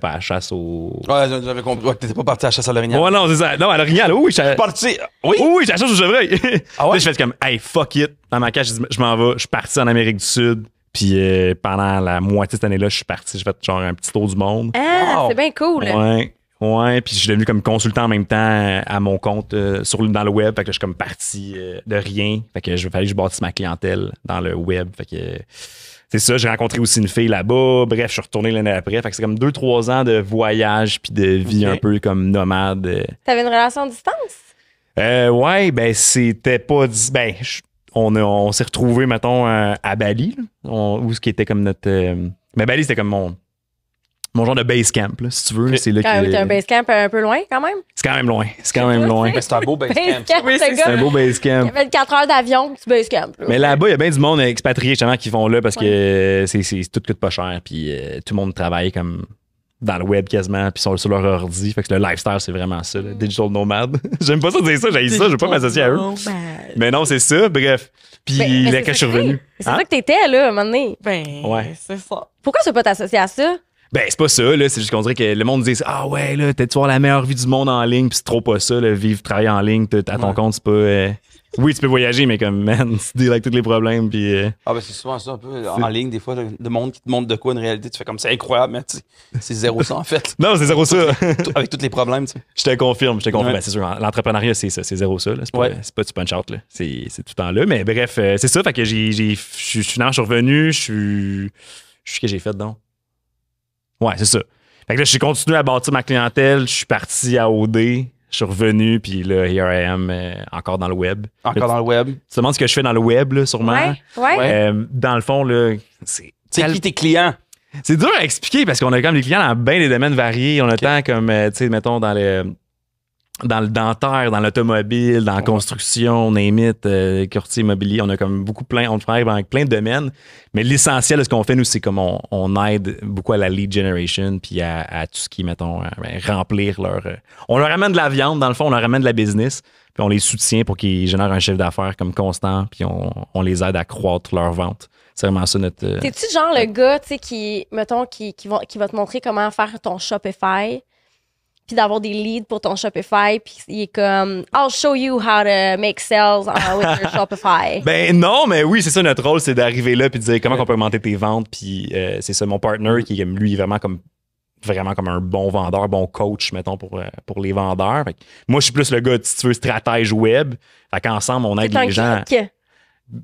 pas à la chasse au. Ouais, j'avais compris. Ouais, t'étais pas parti à la chasse à l'orignal. Ouais, non, c'est ça. Non, à l'orignal, oui, je suis parti. Oui? Oui, j'ai la chasse au chevreuil. Ah ouais? Là, je fais comme, hey, fuck it. Dans ma cage, je m'en vais. Je suis parti en Amérique du Sud, puis pendant la moitié de cette année-là, je suis parti. J'ai fait genre un petit tour du monde. Ah, Wow. c'est bien cool. Ouais, puis je suis devenu comme consultant en même temps à mon compte dans le web. Fait que là, je suis comme parti de rien. Fait que fallait que je bâtisse ma clientèle dans le web. Fait que c'est ça, j'ai rencontré aussi une fille là-bas. Bref, je suis retourné l'année après. Fait que c'est comme 2-3 ans de voyage puis de vie un peu comme nomade. T'avais une relation à distance? Ouais, ben c'était pas... on s'est retrouvés, mettons, à Bali, là, où ce qui était comme notre... mais Bali, c'était comme mon genre de base camp, là, si tu veux. C'est là T'as un base camp un peu loin, quand même? C'est quand même loin. C'est quand même loin. Mais c'est un beau base camp. Oui, C'est un beau base Il y camp. avait 4 heures d'avion, tu base camp. Là. Mais là-bas, il y a bien du monde expatrié, justement, qui vont là parce que tout coûte pas cher. Puis tout le monde travaille comme dans le web quasiment, puis sont sur leur ordi. Fait que le lifestyle, c'est vraiment ça, le digital nomad. J'aime pas ça dire ça, j'ai ça, je veux pas m'associer à eux. Mais non, c'est ça, bref. Puis là, quand je suis revenu. C'est ça que t'étais, là, à un moment donné. Ouais. C'est ça. Pourquoi tu veux pas t'associer à ça? Ben, c'est pas ça, là. C'est juste qu'on dirait que le monde dit ah ouais, là, tu vois la meilleure vie du monde en ligne, puis c'est trop pas ça, là. Vivre, travailler en ligne, à ton compte, c'est pas. Oui, tu peux voyager, mais comme, man, tu deals avec tous les problèmes, puis. Ah, ben, c'est souvent ça, un peu en ligne, des fois, le monde qui te montre de quoi une réalité, tu fais comme c'est incroyable, mais tu sais, c'est 0 ça, en fait. Non, c'est 0 ça. Avec tous les problèmes, tu sais. Je te confirme. Ouais. Ben, c'est sûr, l'entrepreneuriat, c'est ça, c'est 0 ça, là. C'est pas du punch-out, là. C'est tout le temps là. Mais bref, c'est ça, fait que finalement, je suis revenu, qu'est-ce que j'ai fait, donc? Ouais, c'est ça. Fait que là, j'ai continué à bâtir ma clientèle, je suis parti à OD, je suis revenu, puis là, here I am, encore dans le web. Encore dans le web. Tu te demandes ce que je fais dans le web, là, sûrement. Ouais. Dans le fond, là, C'est qui tes clients? c'est dur à expliquer parce qu'on a comme des clients dans bien des domaines variés. On a tant comme, tu sais, mettons, dans le dentaire, dans l'automobile, dans la construction, name it, courtier immobilier. On a comme on travaille avec plein de domaines. Mais l'essentiel de ce qu'on fait, nous, c'est comme on aide beaucoup à la lead generation puis à tout ce qui, mettons, remplir on leur amène de la viande, dans le fond, on leur amène de la business, puis on les soutient pour qu'ils génèrent un chiffre d'affaires comme constant, puis on les aide à croître leur vente. C'est vraiment ça notre... T'es-tu genre le gars, tu sais, qui va te montrer comment faire ton Shopify, puis d'avoir des leads pour ton Shopify, puis il est comme I'll show you how to make sales with your Shopify. Ben non, mais oui, c'est ça notre rôle, c'est d'arriver là puis de dire comment on peut augmenter tes ventes. Puis c'est ça, mon partner qui est lui vraiment comme un bon vendeur, bon coach, mettons, pour les vendeurs. Fait que moi, je suis plus le gars, si tu veux, stratège web. Fait qu'ensemble, on aide les gens. Geek.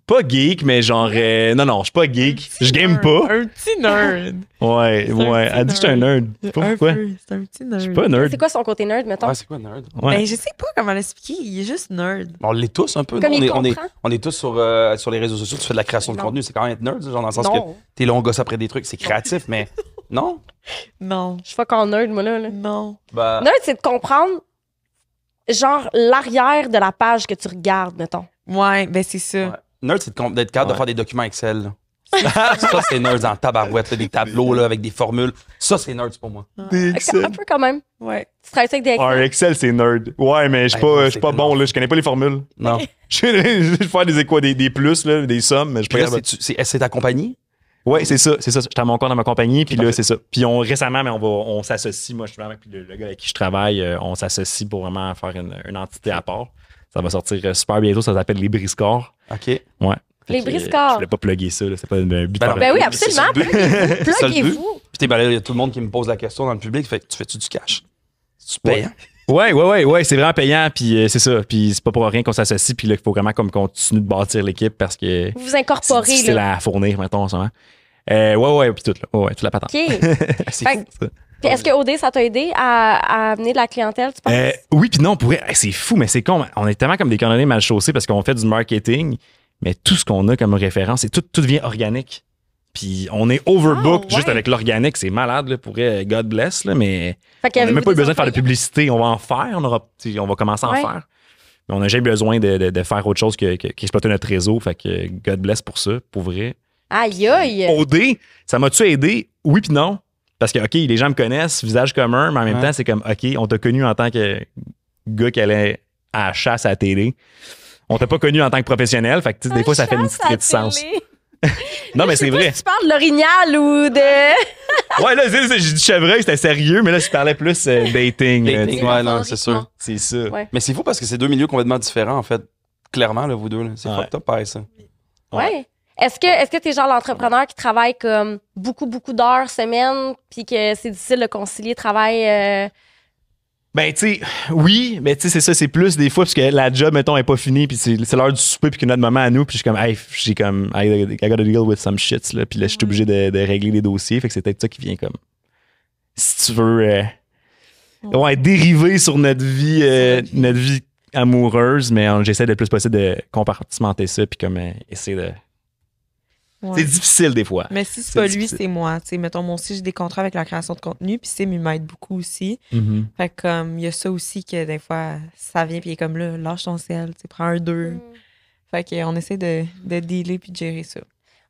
Pas geek, mais genre... non, je suis pas geek. Je game pas. Un petit nerd. Ouais. Elle dit que je suis un nerd. Pourquoi? C'est un petit nerd. Je suis pas nerd. C'est quoi son côté nerd, mettons? Ouais, c'est quoi nerd? Ouais. Ben, je sais pas comment l'expliquer. Il est juste nerd. On l'est tous un peu. Comme non? il On est comprend. tous sur les réseaux sociaux, tu fais de la création de Non. contenu, c'est quand même être nerd, genre dans le sens Non. que t'es long gosse après des trucs, c'est créatif, mais non. Non. Je suis pas quand nerd, moi, là. Non. Bah, Nerd, c'est de comprendre, genre, l'arrière de la page que tu regardes, mettons. Ouais, ben c'est ça. ouais. Nerd, c'est d'être capable de faire des documents Excel. là. Ça, c'est nerd en tabarouette, là, des tableaux là, avec des formules. Ça, c'est nerd pour moi. Des Excel. Un peu quand même. Ouais. Tu travailles avec des Excel. Ouais, Excel, c'est nerd. Ouais, mais je suis Ouais, pas c'est bon, tellement- là. Je connais pas les formules. Non. Je vais faire des plus, là, des sommes, mais je suis Puis pas là, capable. c'est ta compagnie? Ouais, c'est ça. J'étais à mon compte dans ma compagnie, puis là, parfait. c'est ça. Puis récemment, mais on s'associe. Moi, je suis vraiment avec le gars avec qui je travaille, on s'associe pour vraiment faire une entité à part. Ça va sortir super bientôt, ça s'appelle Libriscore. OK. Ouais. Les Fait que, briscards. Je voulais pas plugger ça, là. C'est pas un but. Ben non, Ben oui, mais absolument. c'est ça le but. C'est ça le but. Pluguez-vous. Puis ben là, il y a tout le monde qui me pose la question dans le public, fait tu fais-tu du cash? Tu payes, hein? Ouais, c'est vraiment payant, puis c'est ça. Puis c'est pas pour rien qu'on s'associe, puis là, il faut vraiment comme continuer de bâtir l'équipe parce que Vous vous c'est incorporez, difficile là. à fournir, mettons, en ce moment. Ouais, puis tout, là. Ouais, toute la patente. OK. C'est Fait fou. que- Puis est-ce que OD, ça t'a aidé à amener de la clientèle, tu penses? Oui, puis non, on pourrait. C'est fou, mais c'est con. On est tellement comme des cordonniers mal chaussés parce qu'on fait du marketing, mais tout ce qu'on a comme référence, tout devient organique. Puis on est overbook Ah, ouais. juste avec l'organique. C'est malade, là, pour God bless, là, mais Fait on n'a même pas eu besoin de faire de publicité. publicité. On va en faire. On va commencer à en Ouais. faire. Mais on n'a jamais besoin de faire autre chose qu'exploiter notre réseau. Fait que God bless pour ça, pour vrai. Aïe, aïe. OD, ça m'a-tu aidé? Oui puis non. Parce que, OK, les gens me connaissent, visage commun, mais en même temps, c'est comme, OK, on t'a connu en tant que gars qui allait à la chasse à la télé. On t'a pas connu en tant que professionnel. Fait que, des fois, ça fait une petite réticence. Non, mais c'est vrai. Tu parles de l'orignal ou de. Ouais, là, j'ai dit chevreuil, c'était sérieux, mais là, je parlais plus dating. Ouais, non, c'est sûr. C'est ça. Ouais. Mais c'est fou parce que c'est deux milieux complètement différents, en fait. Clairement, là, vous deux. Là. C'est fucked up, pareil, ça. Ouais. Est-ce que t'es genre l'entrepreneur qui travaille comme beaucoup d'heures semaine, puis que c'est difficile de concilier travail? Ben, tu sais, oui, mais tu sais, c'est ça, c'est plus des fois, parce que la job, mettons, est pas finie, puis c'est l'heure du souper, puis que notre moment à nous, puis je suis comme, hey, I gotta deal with some shit, là, puis là, je suis obligé de régler les dossiers, fait que c'est peut-être ça qui vient comme, si tu veux, dériver sur notre vie amoureuse, mais j'essaie le plus possible de compartimenter ça, puis comme, essayer de. Ouais. C'est difficile des fois. Mais si c'est pas difficile. Lui, c'est moi. T'sais, mettons, moi aussi, j'ai des contrats avec la création de contenu, puis Sim, il m'aide beaucoup aussi. Mm-hmm. Fait que comme, il y a ça aussi que des fois, ça vient, puis il est comme là, lâche ton sel, prends un 2. Fait qu'on essaie de dealer puis de gérer ça.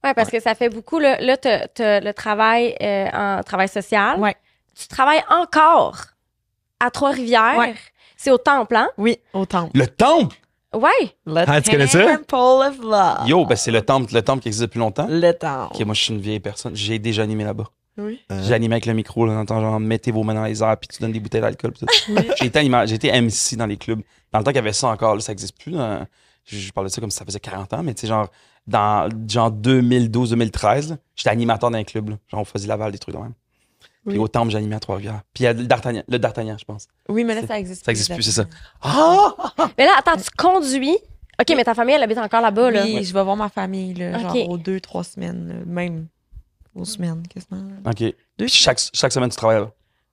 Ouais, parce que ça fait beaucoup. Là, t'as le travail en travail social. Ouais. Tu travailles encore à Trois-Rivières. Ouais. C'est au Temple, hein? Oui, au Temple. Le Temple? Ouais. Tu connais ça? Temple of Love. Yo, ben c'est le temple qui existe depuis longtemps. Le Temple. Ok, moi, je suis une vieille personne. J'ai déjà animé là-bas. Oui. J'ai animé avec le micro, là, dans genre, mettez vos mains dans les airs, puis tu donnes des bouteilles d'alcool. Oui. J'ai été MC dans les clubs. Dans le temps qu'il y avait ça encore, là, ça n'existe plus. Je parlais de ça comme si ça faisait 40 ans, mais tu sais, genre, dans 2012-2013, j'étais animateur dans un club. Là. Genre, on faisait Laval, des trucs de même. Puis au Temple, j'animais à Trois-Rivières. Puis il y a le D'Artagnan, je pense. Oui, mais là, ça existe plus. Ça existe plus, c'est ça. Mais là, attends, tu conduis. OK, mais ta famille, elle habite encore là-bas, là. Oui, je vais voir ma famille, là, genre aux 2-3 semaines, là, même aux semaines, quasiment. OK. Puis chaque semaine, tu travailles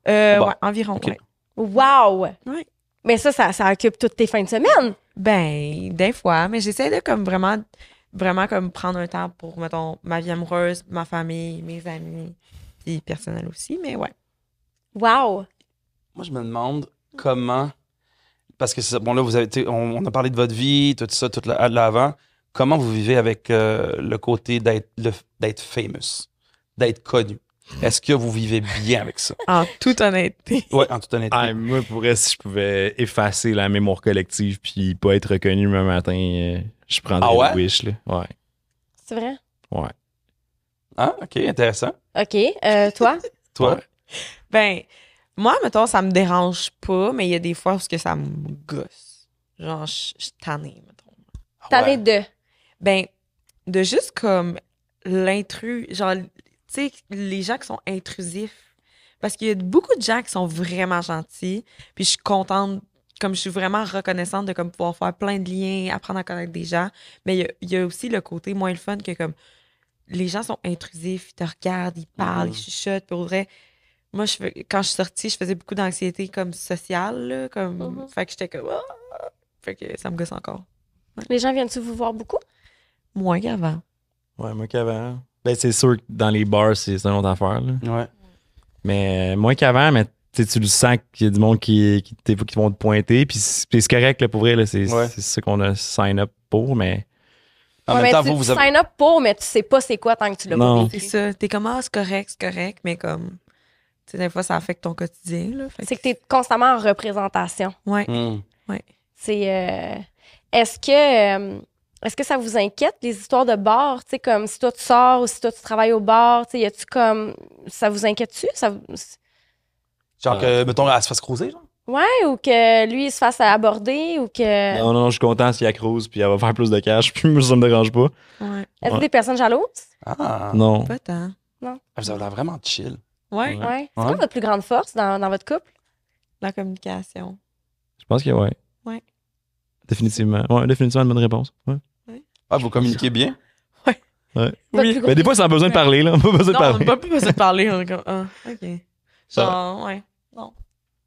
là? Ouais, environ, okay. ouais. Wow! Ouais. Mais ça occupe toutes tes fins de semaine? Ben, des fois, mais j'essaie de comme vraiment comme prendre un temps pour, mettons, ma vie amoureuse, ma famille, mes amis, puis personnel aussi, mais ouais. Wow! Moi, je me demande comment... Parce que, bon, là, on a parlé de votre vie, tout ça, tout l'avant. Comment vous vivez avec le côté d'être famous, d'être connu? Est-ce que vous vivez bien avec ça? En toute honnêteté. Oui, en toute honnêteté. Moi, si je pouvais effacer la mémoire collective puis pas être reconnu le matin, je prendrais le Wish. Là. Ouais. C'est vrai? Ouais. Ah, OK, intéressant. OK. Toi? Toi? Ouais. Ben... Moi, mettons, ça me dérange pas, mais il y a des fois où ça me gosse. Genre, je suis tannée, mettons. Tannée de? Ben, de juste comme l'intrus. Genre, tu sais, les gens qui sont intrusifs. Parce qu'il y a beaucoup de gens qui sont vraiment gentils. Puis je suis contente, comme je suis vraiment reconnaissante de comme pouvoir faire plein de liens, apprendre à connaître des gens. Mais il y a aussi le côté moins le fun que comme les gens sont intrusifs, ils te regardent, ils parlent, ils chuchotent. Pour vrai. Moi, quand je suis sortie, je faisais beaucoup d'anxiété comme sociale, là, comme fait que j'étais comme fait que ça me gosse encore. Ouais. Les gens viennent-tu vous voir beaucoup? Moins qu'avant. Ouais, moins qu'avant. Ben, c'est sûr que dans les bars, c'est une autre affaire. Là. Ouais. Mais moins qu'avant, mais tu le sens qu'il y a du monde qui vont te pointer. Puis c'est correct, là, pour vrai. Là, c'est ça qu'on a sign up pour, mais. En même temps, vous sign up pour, mais tu sais pas c'est quoi tant que tu l'as pas vécu. C'est ça. T'es comme, c'est correct, mais comme. Tu sais, des fois, ça affecte ton quotidien. Là, c'est que tu es constamment en représentation. Oui. Ouais. C'est. Est-ce que ça vous inquiète, les histoires de bar? Tu sais, comme si toi tu sors ou si toi tu travailles au bar, tu sais, y a-tu comme. Ça vous inquiète-tu? Genre que, mettons, elle se fasse cruiser, genre? Ouais, ou que lui il se fasse aborder ou que. Non, je suis content s'il y a cruise puis elle va faire plus de cash, puis moi, ça me dérange pas. Ouais. Est-ce que des personnes jalouses? Ah. Non. Pas tant. Non. Vous avez l'air vraiment chill. Ouais. C'est quoi votre plus grande force dans votre couple? La communication. Je pense que ouais. Ouais. Définitivement. Ouais, définitivement une bonne réponse. Ouais. Ah, vous communiquez bien? Ouais. Oui. Mais des fois, sans besoin de parler, là. Pas besoin de parler. Non, pas besoin de parler. On est comme, OK. Genre, ouais. Non.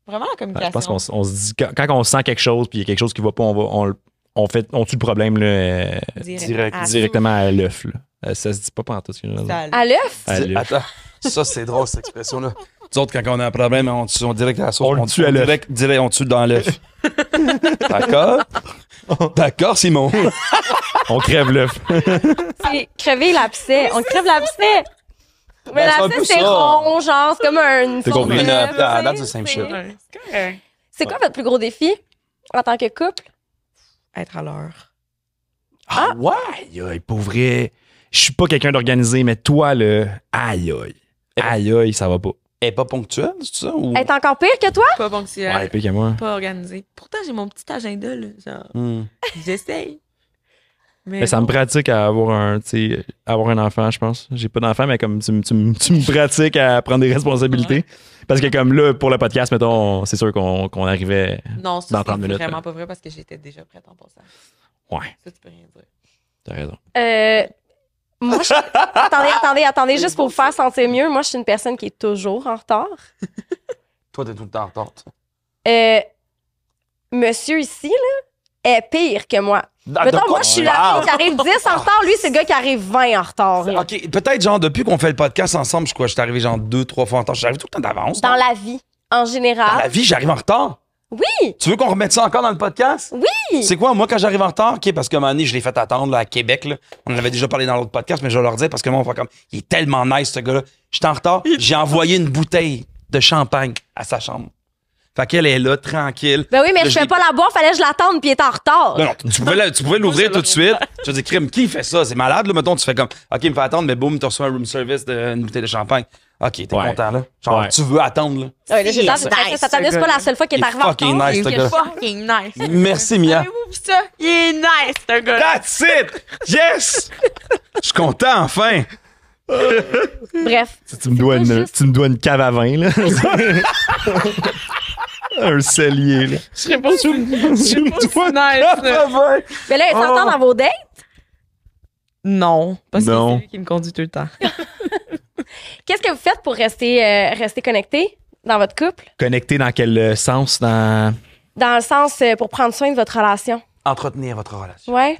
Vraiment la communication. Je pense qu'on se dit, quand on sent quelque chose puis il y a quelque chose qui va pas, on tue le problème là, directement à l'œuf. Ça se dit pas pantoute. À l'œuf? Attends, ça c'est drôle cette expression-là. Nous autres, quand on a un problème, on direct à la sauce. On tue à l'œuf. On tue dans l'œuf. D'accord? D'accord, Simon. On crève l'œuf. C'est crever l'abcès. On crève l'abcès. Mais la un peu c'est ça. rond, genre, c'est comme un... C'est compris. Mais à date, c'est simple shit. Ouais, c'est correct. C'est quoi votre plus gros défi en tant que couple? Être à l'heure. Ah ouais, aïe, pour vrai. Je suis pas quelqu'un d'organisé, mais toi, là, aïe, ça va pas. Elle est pas ponctuelle, c'est ça? Ou... Être encore pire que toi? Pas ponctuel. Ouais, pire que moi. Pas organisé. Pourtant, j'ai mon petit agenda, là. Genre, j'essaye. Mais ça me pratique à avoir avoir un enfant, je pense. J'ai pas d'enfant, mais comme tu me pratiques à prendre des responsabilités. Ouais. Parce que comme là, pour le podcast, mettons, c'est sûr qu'on arrivait non, ça, dans 30 minutes. Non, c'est vraiment pas vrai parce que j'étais déjà prête en passant. Ouais. Ça, tu peux rien dire. T'as raison. Moi, attendez, juste pour vous faire sentir mieux, moi, je suis une personne qui est toujours en retard. Toi, t'es tout le temps en retard. Monsieur ici, là, est pire que moi. Mettons, moi, je suis la fille qui arrive 10 en retard. Lui, c'est le gars qui arrive 20 en retard. Là. OK, peut-être, genre, depuis qu'on fait le podcast ensemble, je suis arrivé, genre, 2-3 fois en retard. J'arrive tout le temps d'avance. Dans la vie, en général. Dans la vie, j'arrive en retard? Oui! Tu veux qu'on remette ça encore dans le podcast? Oui! C'est quoi, moi, quand j'arrive en retard, OK, parce qu'à un moment donné, je l'ai fait attendre, là, à Québec, là. On en avait déjà parlé dans l'autre podcast, mais je vais leur dire parce que moi, on va comme, il est tellement nice, ce gars-là. J'étais en retard, j'ai envoyé une bouteille de champagne à sa chambre. Fait qu'elle est là, tranquille. Ben oui, mais je fais pas la boire, fallait que je l'attende, puis il est en retard. Non, tu pouvais l'ouvrir tout de suite. Je dis, crime, qui fait ça? C'est malade, là, mettons, tu fais comme, OK, il me fait attendre, mais boum, tu reçois un room service d'une bouteille de champagne. OK, t'es content, là. Genre, tu veux attendre, là. Ouais, là, ça t'amuse pas la seule fois qu'il est arrivé en retard. Fucking nice, ce gars. Fucking nice. Merci, Mia. Avez-vous vu ça? Il est nice, ce gars. That's it! Yes! Je suis content, enfin! Bref. Tu me dois une cave à vin, là. Un cellier, là. Je serais pas sous nice. Là. Mais là, il s'entend dans vos dates? Non, parce que c'est lui qui me conduit tout le temps. Qu'est-ce que vous faites pour rester connecté dans votre couple? Connecté dans quel sens? Dans le sens pour prendre soin de votre relation. Entretenir votre relation. Ouais.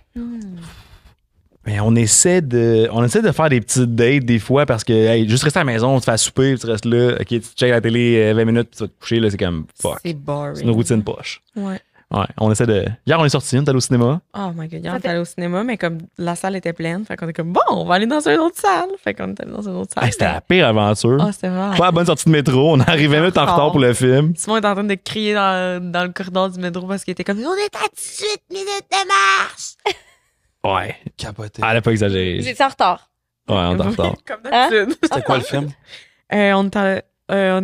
Ben, on essaie de faire des petites dates des fois parce que hey, juste rester à la maison, tu fais à souper, puis tu restes là, ok, tu checkes la télé 20 minutes, puis tu vas te coucher, là, c'est comme fuck. C'est boring. C'est une routine poche. Ouais. Ouais, on essaie de. Hier, on est sorti, on est allé au cinéma. Oh my god, hier, on est allé au cinéma, mais comme la salle était pleine, fait qu'on est comme bon, on va aller dans une autre salle. Fait qu'on est allé dans une autre salle. Hey, c'était la pire aventure. Oh, c'était vrai. Pas la bonne sortie de métro, on arrivait 20 minutes en retard pour le film. Simon est en train de crier dans le corridor du métro parce qu'il était comme on est à 18 minutes de marche. Ouais. Capoté. Elle a pas exagéré. Vous étiez en retard. Ouais, on est en retard. Comme d'habitude. C'était quoi le film? On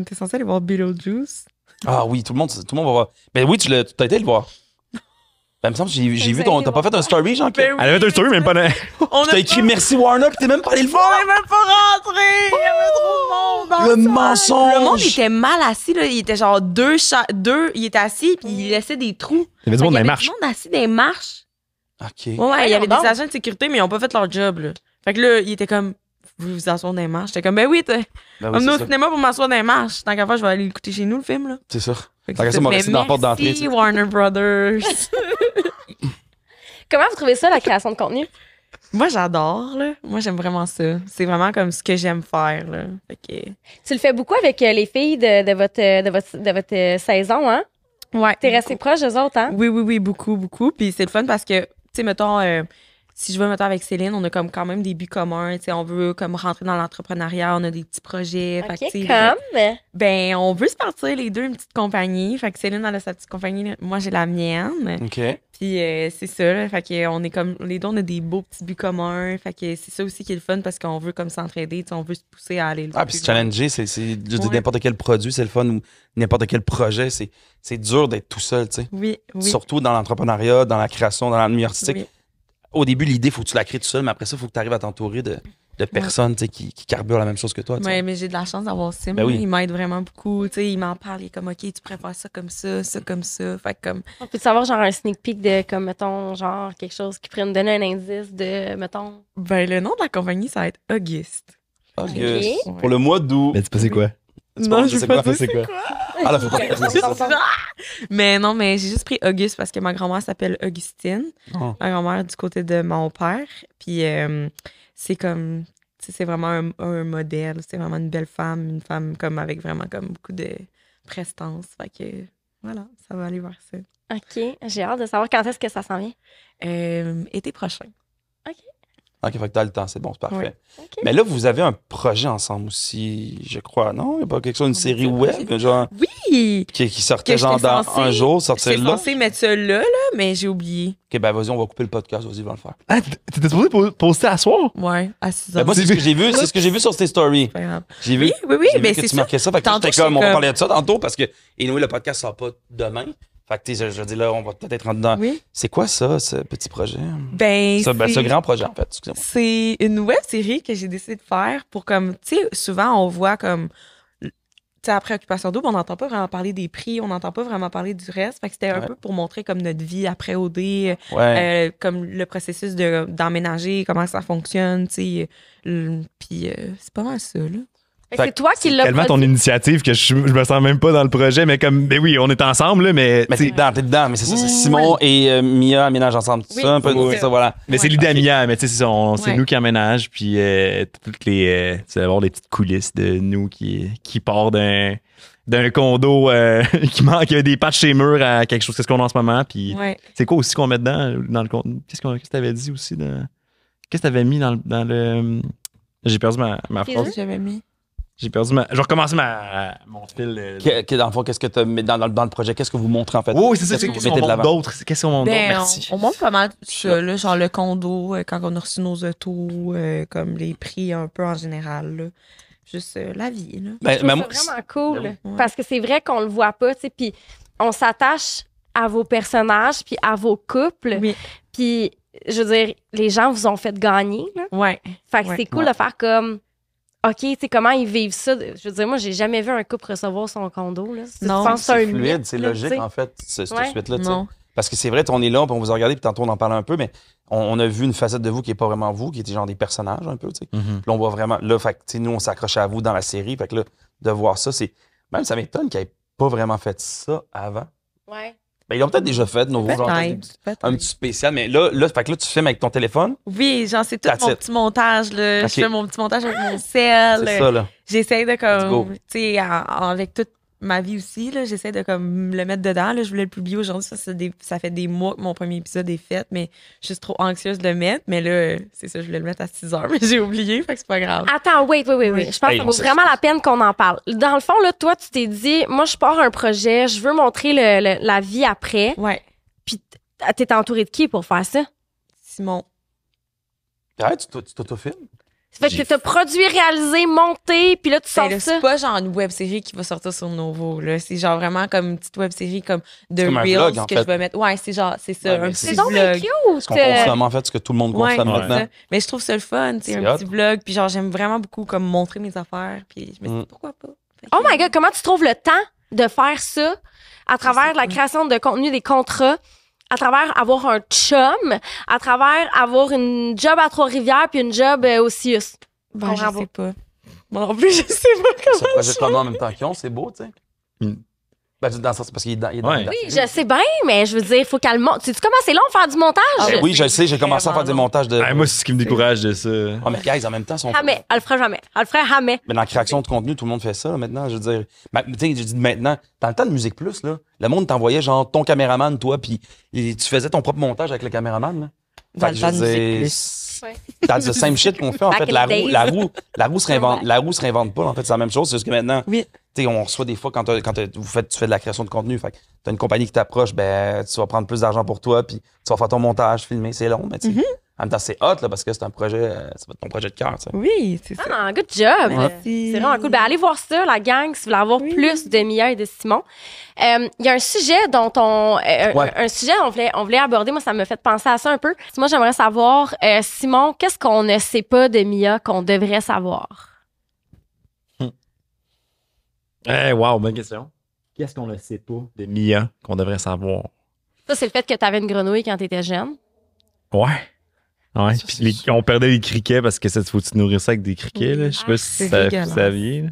était censé aller voir Beetlejuice. Ah oui, tout le monde va voir. Ben oui, tu as été le voir. Ben, il me semble que j'ai vu ton. T'as pas fait un story, genre? Ben oui. Elle avait fait un story, même pas. T'as écrit merci Warner, pis t'es même pas allé le voir. On est même pas rentré. Il y avait trop de monde dans Le la salle. mensonge. Le monde était mal assis, là. Il était genre deux, il était assis, puis il laissait des trous. Il y avait du monde dans les Il y avait marches. du monde assis des marches. OK. Ouais, il y avait des agents de sécurité, mais ils ont pas fait leur job, là. Fait que là, il était comme, vous vous asseoir dans les marches. J'étais comme, ben oui, on au cinéma pour m'asseoir dans les marches. Tant qu'à faire, je vais aller l'écouter chez nous, le film, là. C'est ça. Fait que Tant qu'à ça, m'a resté dans la porte d'entrée. merci, Warner Brothers. Comment vous trouvez ça, la création de contenu? Moi, j'adore, là. Moi, j'aime vraiment ça. C'est vraiment comme ce que j'aime faire, là. Fait que... Tu le fais beaucoup avec les filles de votre saison, hein? Ouais. T'es resté proche d'eux autres, hein? Oui, beaucoup. Puis c'est le fun parce que, tu sais, mettons, si je veux, mettons, avec Céline, on a comme quand même des buts communs. Tu sais, on veut comme rentrer dans l'entrepreneuriat, on a des petits projets. OK, fait que, comme? Ben, on veut se partir les deux une petite compagnie. Fait que Céline, elle a sa petite compagnie, moi, j'ai la mienne. OK. Puis c'est ça, là. Fait que on est comme, les deux, on a des beaux petits buts communs. Fait que c'est ça aussi qui est le fun parce qu'on veut comme s'entraider. Tu sais, on veut se pousser à aller le Ah, puis se challenger, c'est n'importe quel produit, c'est le fun, ou n'importe quel projet. C'est dur d'être tout seul, tu sais. Oui. Surtout dans l'entrepreneuriat, dans la création, dans la milieu artistique. Oui. Au début, l'idée, il faut que tu la crées tout seul, mais après ça, il faut que tu arrives à t'entourer de personnes tu sais, qui carburent la même chose que toi. Ouais, mais j'ai de la chance d'avoir Sim. Ben oui. Il m'aide vraiment beaucoup. Tu sais, il m'en parle. Il est comme, OK, tu préfères ça comme ça, ça comme ça. Fait que comme. On peut savoir, genre, un sneak peek de, comme, mettons, genre, quelque chose qui pourrait me donner un indice de, mettons. Ben, le nom de la compagnie, ça va être Auguste. Auguste. Ok. Pour le mois d'août. Mais tu sais pas c'est quoi? Non, je je sais sais pas pas, c'est quoi. Ah, là, faut pas dire ça. Mais non, mais j'ai juste pris Auguste parce que ma grand-mère s'appelle Augustine. Oh. Ma grand-mère du côté de mon père. Puis c'est comme, tu sais, c'est vraiment un modèle. C'est vraiment une belle femme, une femme comme avec vraiment comme beaucoup de prestance. Fait que voilà, ça va aller vers ça. OK. J'ai hâte de savoir quand est-ce que ça s'en vient. Été prochain. OK, fait que t'as le temps, c'est bon, c'est parfait. Ouais. OK. Mais là, vous avez un projet ensemble aussi, je crois, non? Il n'y a pas quelque chose, une série web, genre, Oui! qui sortait Que genre j'étais dans censée- un jour, sortir J'étais là? censée mettre ça là, mais j'ai oublié. OK, ben vas-y, on va couper le podcast, vas-y, va le faire. Ah, t'étais supposé poster à soir? Ouais, à 6 Ben, heures. moi, c'est ce que j'ai vu, c'est ce que j'ai vu sur tes stories. Pas grave. J'ai vu, Oui, j'ai vu mais que c'est tu ça. marquais ça. Fait que là, Tantôt, j'étais comme, on j'étais va comme- parler de ça tantôt parce que, et nous, le podcast sort pas demain. Fait que, tu sais, je dis là, on va peut-être être en dedans. Oui. C'est quoi ça, ce petit projet? Ben, Ce grand projet, en fait, excusez-moi. c'est une web série que j'ai décidé de faire pour comme, tu sais, souvent on voit comme, tu sais, après Occupation Double, on n'entend pas vraiment parler des prix, on n'entend pas vraiment parler du reste. Fait que c'était un Ouais. peu pour montrer comme notre vie après OD, Ouais. comme le processus d'emménager, comment ça fonctionne, tu sais. Puis c'est pas mal ça, là. Fait que c'est toi qui l'as Tellement ton produit. initiative que je me sens même pas dans le projet, mais comme, ben oui, on est ensemble, là, mais. Mais t'sais, t'es dedans, mais c'est ça, c'est Simon et Mia aménagent ensemble. C'est Oui, ça, un peu, c'est c'est ça. ça, voilà. Mais c'est Ouais. l'idée à Mia, mais tu sais, c'est Ouais. nous qui aménage, puis toutes les. Tu vas avoir les petites coulisses de nous qui part d'un condo qui a des patchs chez murs à quelque chose, qu'est-ce qu'on a en ce moment, puis Ouais. c'est quoi aussi qu'on met dedans dans le contenu? Qu'est-ce que t'avais dit aussi? Qu'est-ce que t'avais mis dans le. J'ai perdu ma phrase. J'avais mis. J'ai perdu ma. Je vais recommencer mon fil. Dans le fond, qu'est-ce que tu mets dans le projet? Qu'est-ce que vous montrez, en fait? Oui, c'est ça. Qu'est-ce que Qu'est-ce vous qu'on mettez de montre l'avant? d'autre? Qu'est-ce qu'on montre d'autre? Ben, Merci. on montre pas mal ça, là, genre le condo, quand on a reçu nos autos, comme les prix un peu en général, là. Juste la vie, là. Je trouve moi, ça vraiment cool. Ouais. Parce que c'est vrai qu'on le voit pas, tu sais, puis on s'attache à vos personnages, puis à vos couples. Oui. Puis, je veux dire, les gens vous ont fait gagner, là. Ouais. Fait que Ouais. c'est cool de faire comme, OK, tu sais, comment ils vivent ça. Je veux dire, moi, j'ai jamais vu un couple recevoir son condo, là. Si Non, tu penses que c'est un fluide, mythe, c'est là, logique, tu sais. en fait, cette Ouais. suite-là, tu sais. Non. Parce que c'est vrai, on est là, puis on vous a regardé, puis tantôt on en parlait un peu, mais on a vu une facette de vous qui est pas vraiment vous, qui était genre des personnages un peu, tu sais. Mhm. Puis là, on voit vraiment, là, fait que, tu sais, nous, on s'accroche à vous dans la série, fait que là, de voir ça, c'est, même ça m'étonne qu'ils n'aient pas vraiment fait ça avant. Ouais. Ben, ils l'ont peut-être déjà fait, de nouveau, genre, Peut-être. un petit spécial, mais là, fait que là, tu filmes avec ton téléphone, Oui, genre, c'est tout That's mon it. petit montage, là. Ok. Je fais mon petit montage avec mon sel. c'est ça, là. J'essaie de, Let's go. comme, tu sais, avec toute ma vie aussi, là, j'essaie de, comme, le mettre dedans, là. Je voulais le publier aujourd'hui. Ça fait des mois que mon premier épisode est fait, mais je suis trop anxieuse de le mettre. Mais là, c'est ça, je voulais le mettre à 6 heures, mais j'ai oublié, fait que c'est pas grave. Attends, wait. Je pense Hey, que ça on vaut sait- vraiment la peine qu'on en parle. Dans le fond, là, toi, tu t'es dit, moi, je pars un projet, je veux montrer la vie après. Ouais. Puis, t'es entouré de qui pour faire ça? Simon. Arrête, tu t'autofilmes? Ça fait que t'as produit, réalisé, monté, puis là, tu Ben sors là, ça. c'est pas genre une web série qui va sortir sur Novo, là. C'est genre vraiment comme une petite web série comme de comme un Reels vlog, en que fait. je vais mettre. Ouais, c'est genre, c'est ça, Ouais, un mais petit C'est donc bien vlog. cute! Ce qu'on consomme, en fait, ce que tout le monde Ouais, consomme c'est maintenant. ça. Mais je trouve ça le fun, c'est C'est un hot. petit vlog. Puis genre, j'aime vraiment beaucoup comme montrer mes affaires. Puis je me suis dit, pourquoi pas? Fait que- Oh my God, comment tu trouves le temps de faire ça à travers la création de contenu, des contrats, à travers avoir un chum, à travers avoir une job à Trois-Rivières puis une job au CIUS? Ben, je Bravo. sais pas. Moi non plus, je sais pas comment. Ce projet de commun en même temps qu'ils ont, c'est beau, tu sais. Mm. Ben, dans le sens, parce qu'il est dans, il est dans Ouais. la Oui, série. je sais bien, mais je veux dire, il faut qu'elle monte. Tu sais comment c'est long de faire du montage? Ben oui, je le sais, j'ai commencé à faire des Vraiment montages de. Ah, moi, c'est ce qui me décourage de ça. Oh, mais guys, en même temps, sont. Jamais. Elle le fera jamais. Elle le ferait jamais. Mais dans la création de contenu, tout le monde fait ça, là, maintenant. Je veux dire, tu sais, je dis maintenant, dans le temps de Musique Plus, là, le monde t'envoyait genre ton caméraman, toi, puis tu faisais ton propre montage avec le caméraman, là. Dans Fait le que temps je de veux Musique dire, Plus. That's the same shit qu'on fait, en Back fait. in La the roue, days. la roue se réinvente pas, en fait. C'est la même chose. C'est juste que maintenant, Oui. tu sais, on reçoit des fois quand tu fais de la création de contenu. Fait que t'as une compagnie qui t'approche, ben, tu vas prendre plus d'argent pour toi, puis tu vas faire ton montage, filmer. C'est long, mais tu sais. En même temps, c'est hot, là, parce que c'est un projet, ça va être ton projet de cœur, tu sais. Oui, c'est ça. Ah, good job. Merci. C'est vraiment cool. Ben, allez voir ça, la gang, si vous voulez avoir plus de Mia et de Simon. Il y a un sujet dont Ouais. un sujet on voulait aborder. Moi, ça me fait penser à ça un peu. Moi, j'aimerais savoir, Simon, qu'est-ce qu'on ne sait pas de Mia qu'on devrait savoir? Wow, bonne question. Qu'est-ce qu'on ne sait pas de Mia qu'on devrait savoir? Ça, c'est le fait que tu avais une grenouille quand tu étais jeune. Ouais. Ouais. Ça, Puis on perdait les criquets parce que ça, faut que tu nourrir ça avec des criquets, là. Je sais pas si c'est ça dégueulasse. vous saviez, là.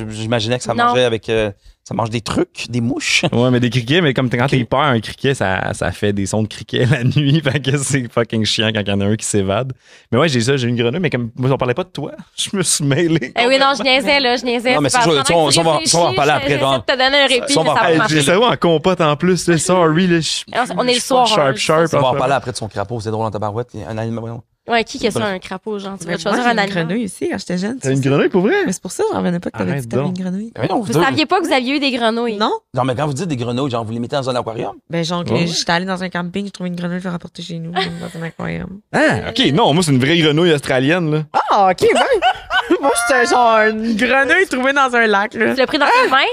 J'imaginais que ça mangeait avec... ça mange des trucs, des mouches. Ouais, mais des criquets, mais comme quand t'es peur, un criquet, ça fait des sons de criquet la nuit. Fait que c'est fucking chiant quand il y en a un qui s'évade. Mais ouais, j'ai une grenouille, mais comme moi, on parlait pas de toi. Je me suis mêlé. Oui, non, je niaisais. Non, mais on va en parler après. J'essaie de te donner un répit, mais ça va pas marcher. J'ai ça en compote en plus. Là, sorry. Là, on est le soir. Sharp. On va en parler après de son crapaud. C'est drôle en tabarouette. Un animal. Ouais, qui a ça, un crapaud, genre? Tu vas choisir un une animal. grenouille aussi quand j'étais jeune. T'as une grenouille pour vrai? Mais c'est pour ça que j'en revenais pas que t'avais dit que t'avais une grenouille. Vous saviez pas que vous aviez eu des grenouilles? Non? Non, mais quand vous dites des grenouilles, genre, vous les mettez dans un aquarium? Ben, genre, j'étais allée dans un camping, j'ai trouvé une grenouille, je l'ai rapportée chez nous, dans un aquarium. Ah, OK. Non, moi, c'est une vraie grenouille australienne, là. Ah, OK, ben. Moi, j'étais genre une grenouille trouvée dans un lac, là. Tu l'as pris dans tes mains?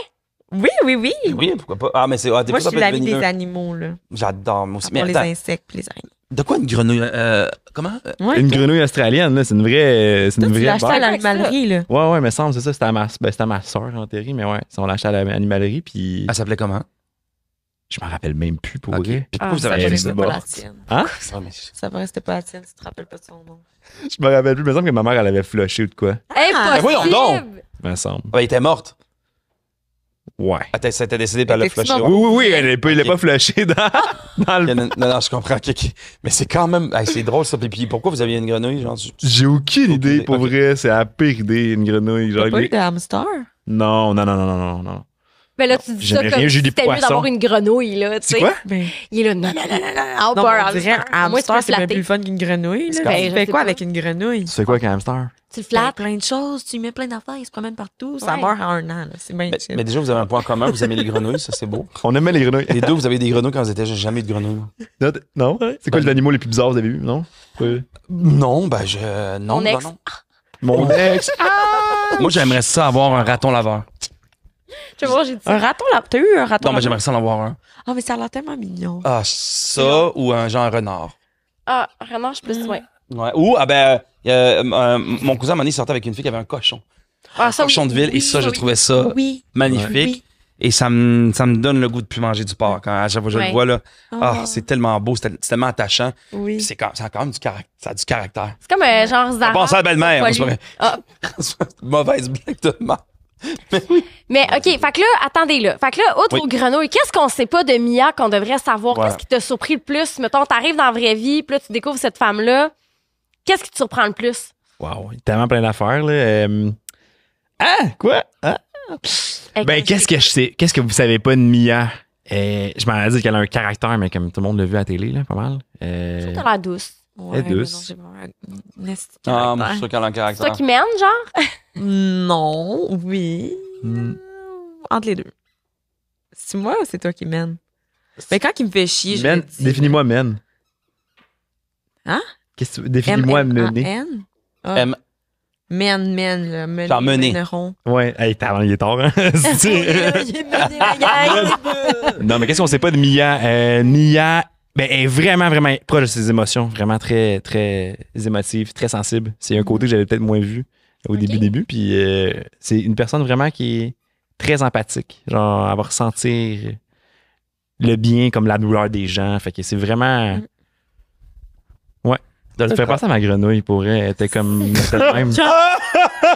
Oui, pourquoi pas? Ah, mais c'est... Moi, je suis la vie des animaux, là. J'adore, moi aussi. Pour les insectes et les araignées. De quoi une grenouille? Comment? Ouais. Une grenouille australienne, là, c'est une vraie. C'est une Tu vraie l'as acheté à bête. l'animalerie, là. Ouais, mais semble, c'est ça. C'était à ma soeur en théorie, mais ouais, on l'a acheté à l'animalerie, puis Elle s'appelait comment? je m'en rappelle même plus pour Ok. vrai. Puis pourquoi vous avez ça acheté paraît ça? C'était pas bon. la tienne. Hein? Ça paraît que c'était pas la tienne, tu te rappelles pas de son nom. Je me rappelle plus, il me semble que ma mère, elle avait flushé ou de quoi. Impossible! voyons donc! Il me semble. Elle était morte. Ouais. Ça a été décédé par le Était-tu flusher. morte? Oui, il est pas flushé dans le. Non, je comprends. Ok. Mais c'est quand même... Hey, c'est drôle, ça. Puis pourquoi vous aviez une grenouille? Genre, J'ai aucune idée, pour Ok. vrai. C'est la pire idée, une grenouille. Genre, T'as pas eu de hamster? Non. Mais là, tu dis J'ai ça rien, comme j'ai eu si des c'était mieux poissons. d'avoir une grenouille, là, tu sais. C'est quoi? Ben. Il est là, non, Non, peur, on dirait un Moi, tu hamster, peux c'est bien flatter. plus fun qu'une grenouille. Là. Ben, Tu je fais sais quoi pas. avec une grenouille? Tu fais quoi avec un hamster? Tu le Flatte flattes. plein de choses, tu y mets plein d'affaires, il se promène partout, ça Ouais. meurt en un an. Là. C'est bien chill. mais déjà, vous avez un point commun. Vous aimez les grenouilles. Ça, c'est beau. On aimait les grenouilles. Les deux, vous avez des grenouilles quand vous étiez... J'ai jamais eu de grenouilles. Non? C'est quoi les animaux les plus bizarres que vous avez vus? Non? Non, non. Mon ex. Non. Mon ex. Moi, j'aimerais ça avoir un raton laveur. Tu vois, j'ai dit Un raton là, t'as eu un raton? Non, mais j'aimerais ça en avoir un. Ah, mais ça a l'air tellement mignon. Ah, ça ou un genre renard. Ah, renard, je suis plus, ouais. Ouais. Ou, mon cousin Mani sortait avec une fille qui avait un cochon. Ah, ça, Cochon de ville. Et ça, je trouvais ça Oui. magnifique. Oui. Et ça me donne le goût de plus manger du porc. Quand à chaque fois que je Ouais. le vois, là, Ah. c'est tellement beau, c'est tellement attachant. Oui. Puis ça a quand même ça a du caractère. C'est comme genre Zara. Pensez à la belle-mère. Pas c'est pas lui. vrai. Ah. Mauvaise blague de merde. Mais OK, fait que là, attendez là. Fait que là, autre Oui. aux grenouilles, qu'est-ce qu'on sait pas de Mia qu'on devrait savoir? Voilà. Qu'est-ce qui t'a surpris le plus? Mettons, t'arrives dans la vraie vie, puis là, tu découvres cette femme-là. Qu'est-ce qui te surprend le plus? Wow, il y a tellement plein d'affaires, là. Quoi? Ah? Ben, qu'est-ce que je sais? Qu'est-ce que vous savez pas de Mia? Je m'en ai dit qu'elle a un caractère, mais comme tout le monde l'a vu à la télé, là, pas mal. T'as l'air douce. Ouais, Elle est mais douce. non, j'ai vraiment un esti de Ah, moi, je caractère. suis sûr qu'elle a un C'est caractère. toi qui mène, genre? Non, oui. Hmm. Entre les deux. C'est moi ou c'est toi qui mène? Mais quand il me fait chier, je Men, le dis. définis-moi men. Hein? Définis-moi mener. M-N? Ah, M. Men, là. Men, Genre mener. mèneront. Ouais, hey, il est tard, hein? Non, mais qu'est-ce qu'on sait pas de Mia? Mia, ben, elle est vraiment, vraiment proche de ses émotions. Vraiment très, très émotive, très sensible. C'est un côté que j'avais peut-être moins vu au début. Puis c'est une personne vraiment qui est très empathique. Genre, elle va ressentir le bien comme la douleur des gens. Fait que c'est vraiment... Ouais. Ça me fait penser à ma grenouille, pour vrai. Elle était comme... elle était de même.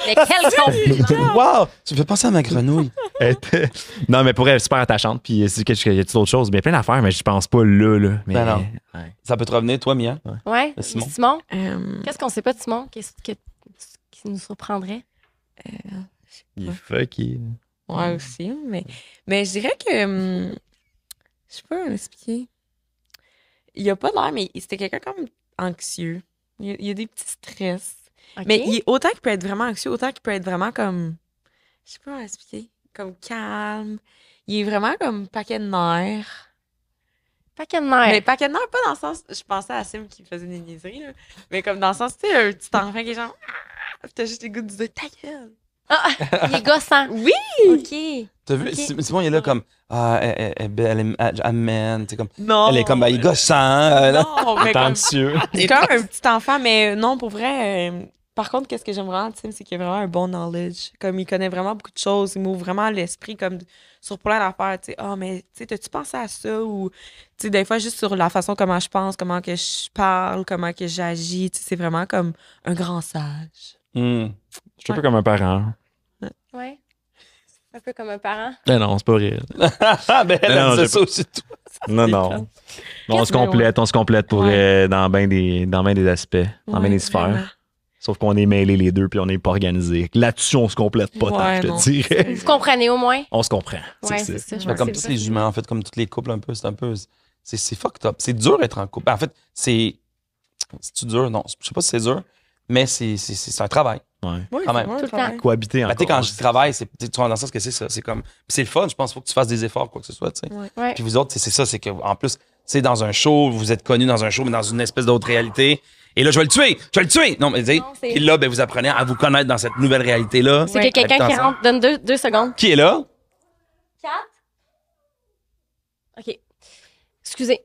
Mais quel compliment! Wow! Tu me fais penser à ma grenouille. Elle était- Non, mais pour elle, elle est super attachante. Puis c'est qu'il y a d'autres choses. Mais plein d'affaires, mais je pense pas là. Mais, Ben non. ouais. Ça peut te revenir, toi, Mia? Ouais, Simon. Simon, Euh, qu'est-ce qu'on sait pas de Simon? Qu'est-ce qui nous surprendrait? Il est fucké. ouais, aussi. Mais je dirais que. Je sais pas expliquer. Il a pas l'air, mais c'était quelqu'un comme anxieux. Il y a des petits stress. OK. Mais autant qu'il peut être vraiment anxieux, autant qu'il peut être vraiment comme. Je sais pas comment expliquer. Comme calme. Il est vraiment comme paquet de nerfs. Paquet de nerfs. Mais paquet de nerfs, pas dans le sens. Je pensais à Sim qui faisait des niaiseries, là. Mais comme dans le sens, tu sais, un petit enfant qui est genre. Ah! Puis t'as juste les goûts de dire ta gueule. Ah, il est gossant. Oui! OK. T'as vu? Ok. Simon, il est là comme. Ah, elle est belle, elle amène. Tu sais, comme. Non! Elle est comme, il est gossant. Non, mais comme. Anxieux. C'est comme un petit enfant, mais non, pour vrai. Par contre, qu'est-ce que j'aime vraiment de Sim, c'est qu'il a vraiment un bon knowledge. Comme il connaît vraiment beaucoup de choses, il m'ouvre vraiment l'esprit comme sur plein d'affaires. Tu sais, ah, mais tu sais, t'as-tu pensé à ça? Ou, tu sais, des fois, juste sur la façon comment je pense, comment que je parle, comment que j'agis. Tu sais, c'est vraiment comme un grand sage. Hmm. Je suis un peu comme un parent. Ouais. Un peu comme un parent. Ben non, c'est pas vrai. Ben, elle non, a dit j'ai ça aussi, toi. Non. On se complète pour dans bien des aspects, dans bien des sphères. Vraiment. Sauf qu'on est mêlés les deux puis on n'est pas organisés. Là-dessus, on se complète pas tant, je te dirais. Vous comprenez au moins? On se comprend. Ouais, c'est ça. Ben, comme tous les humains, en fait, comme tous les couples, un peu, c'est un peu. C'est fucked up. C'est dur d'être en couple. En fait, c'est-tu dur? Non, je sais pas si c'est dur, mais c'est un travail. Ouais. Oui, Quand même. c'est Tout le temps. Cohabiter Ben, encore. tu sais, quand je dis travail, tu vois, dans le sens que c'est ça. C'est comme. C'est le fun, je pense. Faut que tu fasses des efforts, quoi que ce soit, tu sais. Ouais. Puis vous autres, c'est ça, c'est que en plus, c'est dans un show, vous êtes connus dans un show, mais dans une espèce d'autre réalité. Et là, je vais le tuer! Non, mais tu sais, puis là, ben, vous apprenez à vous connaître dans cette nouvelle réalité-là. C'est que quelqu'un qui rentre, donne 2 secondes. Qui est là? 4. OK. Excusez.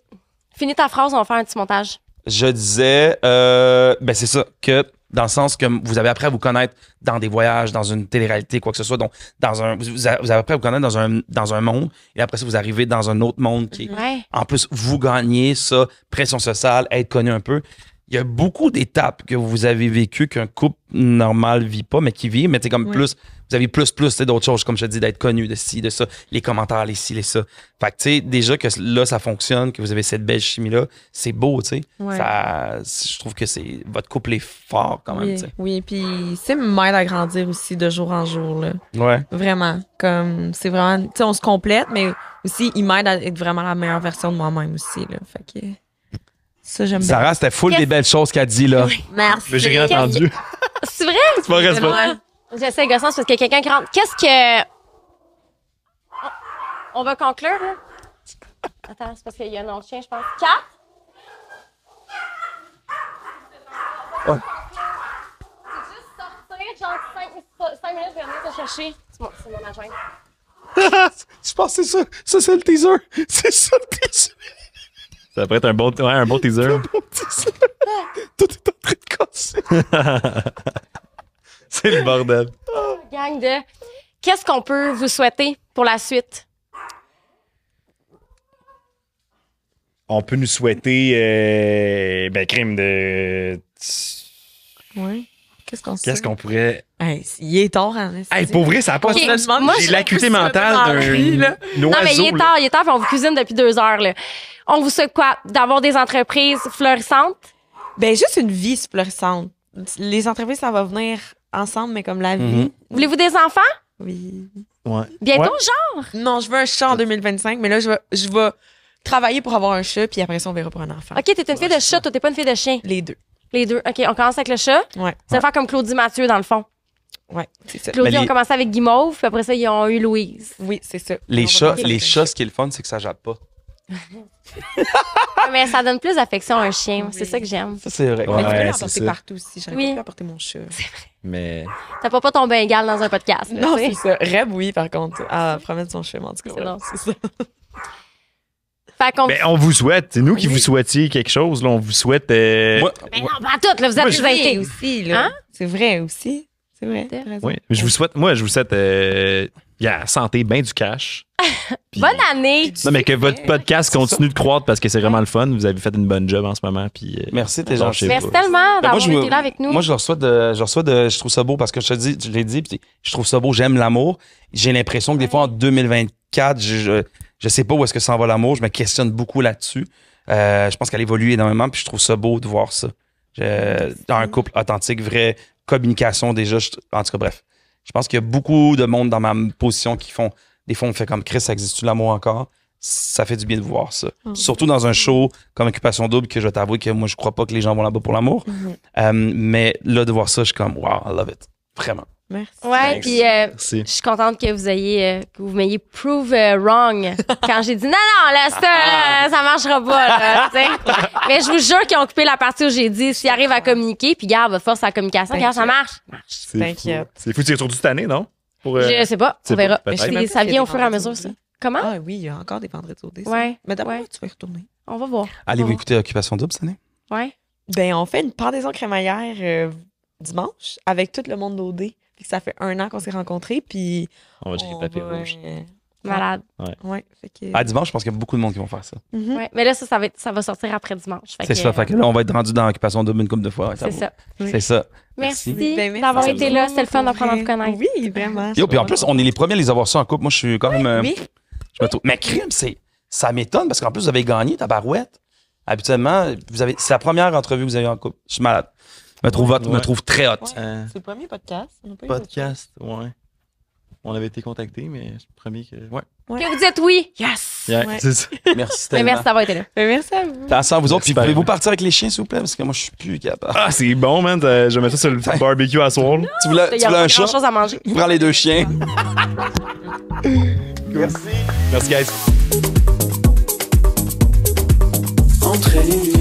Finis ta phrase, on va faire un petit montage. Je disais, ben, c'est ça, que dans le sens que vous avez appris à vous connaître dans des voyages, dans une télé-réalité, quoi que ce soit. Donc, vous avez appris à vous connaître dans un monde, et après ça, vous arrivez dans un autre monde qui est, en plus, vous gagnez ça, pression sociale, être connu un peu. Il y a beaucoup d'étapes que vous avez vécues qu'un couple normal vit pas, mais qui vit, mais c'est comme plus, vous avez plus, c'est d'autres choses, comme je te dis, d'être connu, de ci, de ça, les commentaires, les ci, les ça. Fait que, tu sais, déjà que là, ça fonctionne, que vous avez cette belle chimie-là, c'est beau, tu sais. Ouais. Je trouve que votre couple est fort quand même, Oui, tu sais. oui, puis ça m'aide à grandir aussi de jour en jour, là. Ouais. Vraiment. Comme, c'est vraiment, tu sais, on se complète, mais aussi, il m'aide à être vraiment la meilleure version de moi-même aussi, là. Fait que, ça, j'aime bien. Sarah, c'était full des belles choses qu'elle dit, là. Merci. Mais j'ai rien entendu. C'est vrai? C'est pas vrai, c'est pas. J'essaie gossant parce qu'il y a quelqu'un qui rentre. Qu'est-ce que... On va conclure, là? Attends, c'est parce qu'il y a un autre chien, je pense. 4? Ouais. C'est juste sortir, genre 5 minutes, je vais venir te chercher. C'est mon adjoint. Je pense que c'est ça. Ça, c'est le teaser. C'est ça, le teaser. Ça pourrait être un bon teaser. Tout est en train de casser. C'est le bordel. Gang de... Qu'est-ce qu'on peut vous souhaiter pour la suite? On peut nous souhaiter, crime de... Ouais. Qu'est-ce qu'on pourrait... Hey, il est tard, hein. Hey, pour vrai, ça n'a pas... Ok, moi, J'ai l'acuité mentale d'un oiseau. Non, mais il est tard, puis on vous cuisine depuis 2 heures, là. On vous souhaite quoi? D'avoir des entreprises florissantes? Ben, juste une vie florissante. Les entreprises, ça va venir ensemble, mais comme la vie. Voulez-vous des enfants? Oui. Ouais. Bientôt, Ouais. genre? Non, je veux un chat en 2025, mais là, je vais travailler pour avoir un chat, puis après ça, on verra pour un enfant. OK, t'es une fille de chat, toi, t'es pas une fille de chien. Les deux. Les deux. OK, on commence avec le chat. Ouais. Ça va faire comme Claudie Mathieu, dans le fond. Ouais, c'est ça. Claudie, Mais on les- commençait avec Guimauve, puis après ça, ils ont eu Louise. Oui, c'est ça. Les On va chats, commencer avec un ce qui est le fun, c'est que ça jappe pas. Mais ça donne plus d'affection à un chien. C'est ça que j'aime. Ça, c'est vrai. Ouais. Mais tu peux c'est l'emporter ça. partout aussi. J'aurais Oui. pas pu apporter mon chat. Mais... T'as pas ton Bengale dans un podcast. là, Non, tu sais. c'est ça. Reb, oui, par contre. À promettre son chat, mais en tout cas. C'est ouais, drôle. c'est ça. Fait qu'on... Ben, on vous souhaite. C'est nous qui vous souhaitiez quelque chose. Là. On vous souhaite... Moi, Mais non, pas toutes, là, vous êtes Moi, des C'est vrai invités. aussi, là. Hein? C'est vrai aussi. C'est vrai. C'est t'as raison. Oui. Je vous souhaite santé, bien du cash. Puis- Bonne année! Non, mais que votre podcast continue de croître parce que c'est vraiment le fun. Vous avez fait une bonne job en ce moment. Puis, merci, t'es lâchez gentil. Merci pas. tellement Ben, d'avoir je été là avec nous. Moi, je je trouve ça beau parce que je l'ai dit, puis je trouve ça beau, j'aime l'amour. J'ai l'impression que des fois, en 2024, je sais pas où est-ce que ça en va l'amour. Je me questionne beaucoup là-dessus. Je pense qu'elle évolue énormément, puis je trouve ça beau de voir ça. Dans un couple authentique, vraie communication déjà. En tout cas, bref. Je pense qu'il y a beaucoup de monde dans ma position qui font. Des fois, on fait comme Chris, ça existe-tu l'amour encore? Ça fait du bien de voir ça. Surtout dans un show comme Occupation Double, que je vais t'avouer que moi, je crois pas que les gens vont là-bas pour l'amour. Mais là, de voir ça, je suis comme, wow, I love it. Vraiment. Merci. Ouais, puis Merci. je suis contente que vous m'ayez prove wrong quand j'ai dit non, là, ça marchera pas, là, tu sais. Mais je vous jure qu'ils ont coupé la partie où j'ai dit s'ils arrivent à communiquer, puis garde, force à la communication, regarde, ça marche. C'est T'inquiète. fou. C'est fou. Tu es retourné cette année, non? Pour, Je sais pas, on c'est verra. pas- Mais peut-être. je- Même ça s'il y a vient au des fur et à vendredis mesure, ça. au dé. Comment? Ah oui, il y a encore des vendredis au dé. ça. Ouais. Mais d'abord, Ouais. tu vas y retourner. On va voir. Allez-vous Ouais. écouter Occupation Double cette année? Ouais. Ben, on fait une pendaison crémaillère dimanche avec tout le monde d'OD. Puis ça fait 1 an qu'on s'est rencontrés, puis On va checker le papier va, rouge. Malade. Ouais. Fait que... À dimanche, je pense qu'il y a beaucoup de monde qui vont faire ça. Ouais. Mais là, ça va sortir après dimanche. C'est ça. Fait que là, on va être rendu dans l'occupation double une couple de fois. C'est ça. C'est ça. Merci, merci d'avoir été là. C'était le fun d'apprendre à vous connaître. Oui, vraiment. Yo, puis en plus, on est les premiers à les avoir ça en couple. Moi, je suis quand même. Oui. Je me trouve... Mais crime, ça m'étonne parce qu'en plus, vous avez gagné, tabarouette. Habituellement, c'est la première entrevue que vous avez en couple. Je suis malade. Je me trouve très hot. C'est le premier podcast. Podcast, ouais. On avait été contactés, mais c'est le premier que. Ouais. Que vous dites oui. Yes! Yeah, c'est ça. Merci Mais tellement. merci d'avoir été là. Merci à vous. Attention à vous autres. Puis Super. pouvez-vous partir avec les chiens, s'il vous plaît? Parce que moi, je suis plus capable. Ah, c'est bon, man. Je vais mettre ça sur le barbecue à soir. là. Tu voulais Il y a un pas chat? grand-chose à manger. Prends les 2 chiens. Merci, guys. Entre elle et lui.